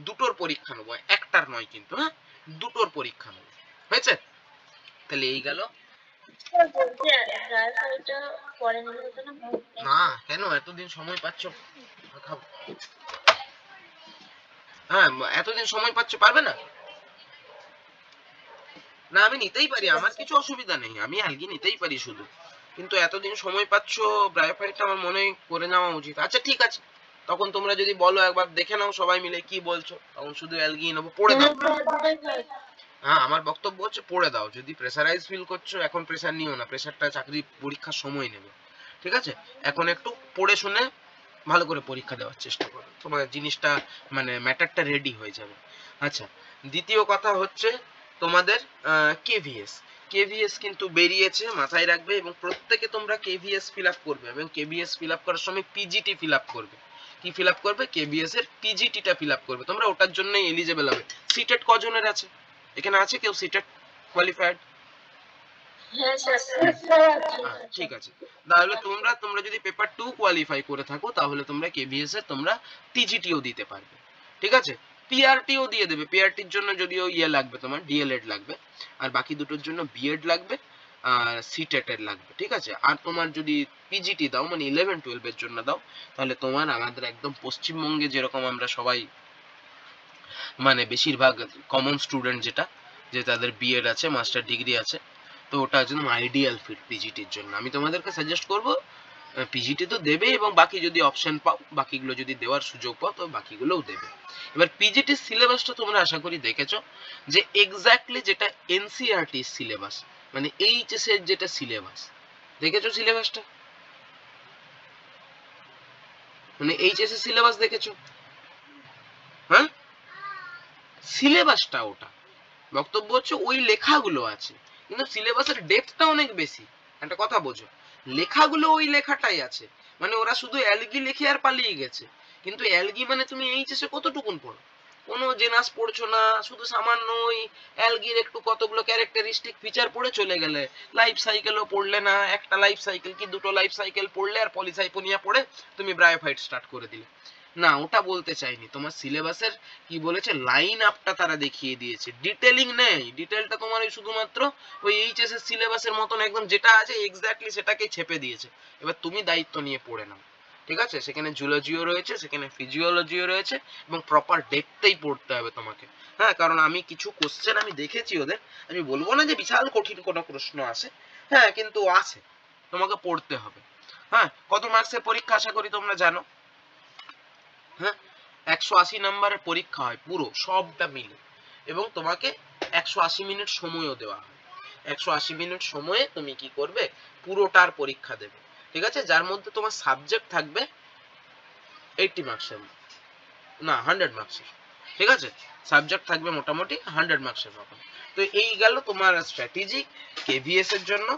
দুটোর পরীক্ষা নেবো, একটার নয় কিন্তু, হ্যাঁ দুটোর পরীক্ষা নেবো, হয়েছে? তাহলে এই গেল। না কেন এতদিন সময় পাচ্ছ, খাবো হ্যাঁ এতদিন সময় পাচ্ছ পারবে না? না আমি নিতেই পারি, আমার কিছু অসুবিধা নেই, আমি অ্যালগি নিতেই পারি শুধু, কিন্তু এতদিন সময় পাচ্ছ ব্রায়োফাইটটা আমার মনে করে নেওয়া উচিত। আচ্ছা ঠিক আছে, তখন তোমরা যদি বলো একবার দেখে নাও সবাই মিলে কি বলছো, তখন শুধু অ্যালগি নেবো, পড়ে দাও। হ্যাঁ আমার বক্তব্য হচ্ছে পড়ে দাও, যদি প্রেসারাইজ ফিল করছো এখন প্রেসার নিও না, প্রেসারটা চাকরি পরীক্ষার সময় নেবে, ঠিক আছে? এখন একটু পড়ে শুনে ভালো করে পরীক্ষা দেওয়ার চেষ্টা করো, তোমার জিনিসটা মানে ম্যাটারটা রেডি হয়ে যাবে। আচ্ছা দ্বিতীয় কথা হচ্ছে তোমাদের কেভিএস, কেভিএস কিন্তু বেরিয়েছে, মাথায় রাখবে, এবং প্রত্যেকে তোমরা কেভিএস ফিল আপ করবে, এবং কেভিএস ফিল আপ করার সময় পিজিটি ফিল আপ করবে। কি ফিল আপ করবে? কেভিএস এর পিজিটিটা ফিল আপ করবে, তোমরা ওটার জন্যই এলিজিবল হবে। সিটেট কজনের আছে এখানে? আছে কেউ সিটেট কোয়ালিফাইড? ঠিক আছে, তাহলে তোমরা যদি পেপার 2 কোয়ালিফাই করে থাকো তাহলে তোমরা কেভিএস এর তোমরা টিজিটিও দিতে পারবে। ঠিক আছে, পিআরটিও দিয়ে দেবে। পিআরটির জন্য যদিও ইয়ে লাগবে, তোমার ডিএলএড লাগবে, আর বাকি দুটোর জন্য বিএড লাগবে আর সিটেট এর লাগবে। ঠিক আছে, আর তোমার যদি পিজিটি দাও মানে 11-12 এর জন্য দাও, তাহলে তোমার আমাদের একদম পশ্চিমবঙ্গে যেরকম আমরা সবাই মানে বেশিরভাগ কমন স্টুডেন্ট যেটা, যে তাদের বিএড আছে, মাস্টার ডিগ্রি আছে, তো ওটা একদম আইডিয়াল ফিট পিজিটির জন্য। আমি তোমাদেরকে সাজেস্ট করব পিজিটি তো দেবে, এবং বাকি যদি অপশন পাও, বাকিগুলো যদি দেওয়ার সুযোগ পাও তো বাকিগুলোও দেবে। এবার পিজিটির সিলেবাসটা তোমরা আশা করি দেখেছো, যে এক্স্যাক্টলি যেটা এনসিইআরটি সিলেবাস, মানে এইচএস এর যেটা সিলেবাস, দেখেছো সিলেবাসটা? মানে এইচএস এর সিলেবাস দেখেছো? হ্যাঁ, সিলেবাসটা ওটা, বক্তব্য হচ্ছে ওই লেখাগুলো আছে, কিন্তু সিলেবাসের ডেপথটা অনেক বেশি। একটা কথা বোঝো, লেখাগুলো ওই লেখাটাই আছে, মানে ওরা শুধু অ্যালগি লিখে আর পালিয়ে গেছে, কিন্তু অ্যালগি মানে তুমি এইচএসে কতটুকুন পড়ো? কোনো জেনাস পড়ছো না, শুধু সামান্য ওই অ্যালগির একটু কতগুলো ক্যারেক্টারিস্টিক ফিচার পড়ে চলে গেলে, লাইফ সাইকেলও পড়লে না, একটা লাইফ সাইকেল কি দুটো লাইফ সাইকেল পড়লে আর পলিসাইপোনিয়া পড়ে তুমি ব্রায়োফাইট স্টার্ট করে দিলে। না, ওটা বলতে চাইনি। তোমার সিলেবাসের কি বলেছে, লাইন আপটা তারা দেখিয়ে দিয়েছে, ডিটেইলিং নেই। ডিটেইলটা তোমার ওই শুধুমাত্র ওই এইচএস এর সিলেবাসের মতন একদম যেটা আছে এক্স্যাক্টলি সেটাকে ছেপে দিয়েছে। এবার তুমি দায়িত্ব নিয়ে পড়ে নাও। ঠিক আছে, সেখানে জুলজিও রয়েছে, সেখানে ফিজিওলজিও রয়েছে, এবং প্রপার ডেপথেই পড়তে হবে তোমাকে। হ্যাঁ, কারণ আমি কিছু কোশ্চেন আমি দেখেছি ওদের, আমি বলবো না যে বিশাল কঠিন কোনো প্রশ্ন আছে, হ্যাঁ, কিন্তু আছে, তোমাকে পড়তে হবে। হ্যাঁ, কত মার্কসের পরীক্ষা আশা করি তোমরা জানো? হ্যাঁ, 180 নাম্বারের পরীক্ষা হয় পুরো সবটা মিলে, এবং তোমাকে 180 মিনিট সময়ও দেওয়া হয়। 180 মিনিট সময়ে তুমি কি করবে? পুরোটার পরীক্ষা দেবে। ঠিক আছে, যার মধ্যে তোমার সাবজেক্ট থাকবে 80 মার্কসের, না 100 মার্কসের। ঠিক আছে, সাবজেক্ট থাকবে মোটামুটি 100 মার্কসের মতো। তো এই গেল তোমার স্ট্র্যাটেজি কেভিএস এর জন্য।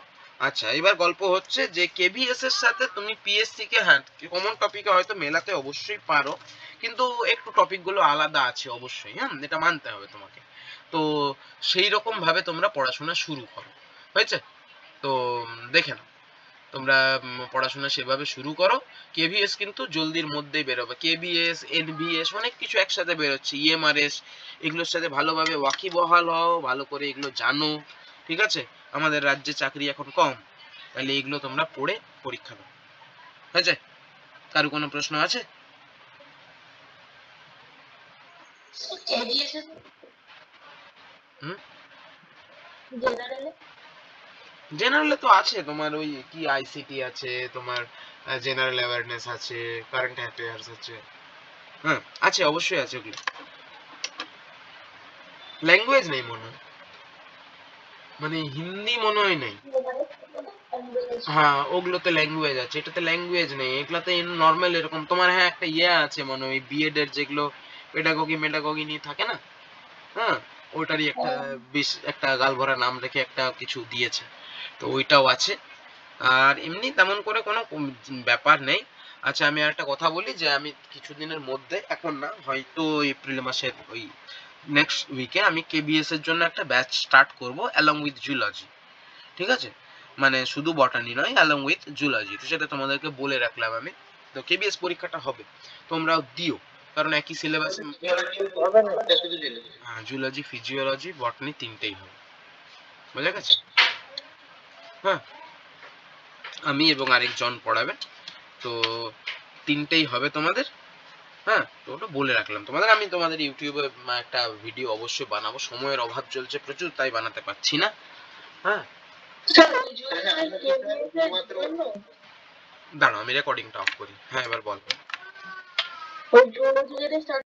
আচ্ছা, এবার গল্প হচ্ছে যে কেভিএস এর সাথে তুমি পিএসসি কে, হ্যাঁ, কমন টপিকে হয়তো মেলাতে অবশ্যই পারো, কিন্তু একটু টপিকগুলো আলাদা আছে অবশ্যই, হ্যাঁ, এটা মানতে হবে তোমাকে। তো সেই রকম ভাবে তোমরা পড়াশোনা শুরু করো, হয়েছে? তো দেখে নাও, তোমরা পড়াশোনা সেভাবে শুরু করো। কেভিএস কিন্তু জলদির মধ্যেই বেরোবে, কেভিএস, এনভিএস, অনেক কিছু একসাথে বেরোচ্ছে, ইএমআরএস, এগুলোর সাথে ভালোভাবে ওয়াকিবহাল হও, ভালো করে এগুলো জানো। ঠিক আছে, আমাদের রাজ্যে চাকরি এখন কম, তাহলে এগুলো তোমরা পড়ে পরীক্ষা দাও, হয়েছে? কারো কোনো প্রশ্ন আছে? হুম, জেনারেলে তো আছে তোমার ওই কি আইসিটি আছে, তোমার জেনারেল অ্যাওয়ারনেস আছে, কারেন্ট অ্যাফেয়ার্স আছে, হ্যাঁ আছে, অবশ্যই আছে ওগুলো। ল্যাঙ্গুয়েজ নেই মনে হয়, মানে হিন্দি মনে হয় নেই। হ্যাঁ, ওগুলোতে ল্যাঙ্গুয়েজ আছে, এটাতে ল্যাঙ্গুয়েজ নেই, এগুলাতে নর্মাল এরকম তোমার, হ্যাঁ একটা ইয়ে আছে মনে হয় বিএড এর যেগুলো পেডাগোগি মেডাগোগি নিয়ে থাকে না, হ্যাঁ, ওইটারই একটা বেশ একটা গালভরা নাম রেখে একটা কিছু দিয়েছে, তো ওইটাও আছে। আর এমনি তেমন করে কোনো ব্যাপার নেই। আচ্ছা, আমি আর একটা কথা বলি, যে আমি কিছুদিনের মধ্যে, এখন না, হয়তো এপ্রিল মাসের ওই নেক্সট উইকে আমি কেবিএস এর জন্য একটা ব্যাচ স্টার্ট করব অ্যালং উইথ জুলজি। ঠিক আছে, মানে শুধু বটানি নয়, অ্যালং উইথ জুলজি, তো সেটা তোমাদেরকে বলে রাখলাম আমি। তো কেবিএস পরীক্ষাটা হবে, তোমরাও দিও, কারণ একই সিলেবাসে জুলজি, ফিজিওলজি, বটানি তিনটেই হবে, বোঝা গেছে? হ্যাঁ, আমি এবং আরেকজন পড়াবে, তো তিনটেই হবে তোমাদের। হ্যাঁ, তো ওটা বলে রাখলাম তোমাদের। আমি তোমাদের ইউটিউবে একটা ভিডিও অবশ্যই বানাবো, সময়ের অভাব চলছে প্রচুর, তাই বানাতে পারছি না। হ্যাঁ, দাঁড়াও আমি রেকর্ডিংটা অফ করি। হ্যাঁ, এবার বল।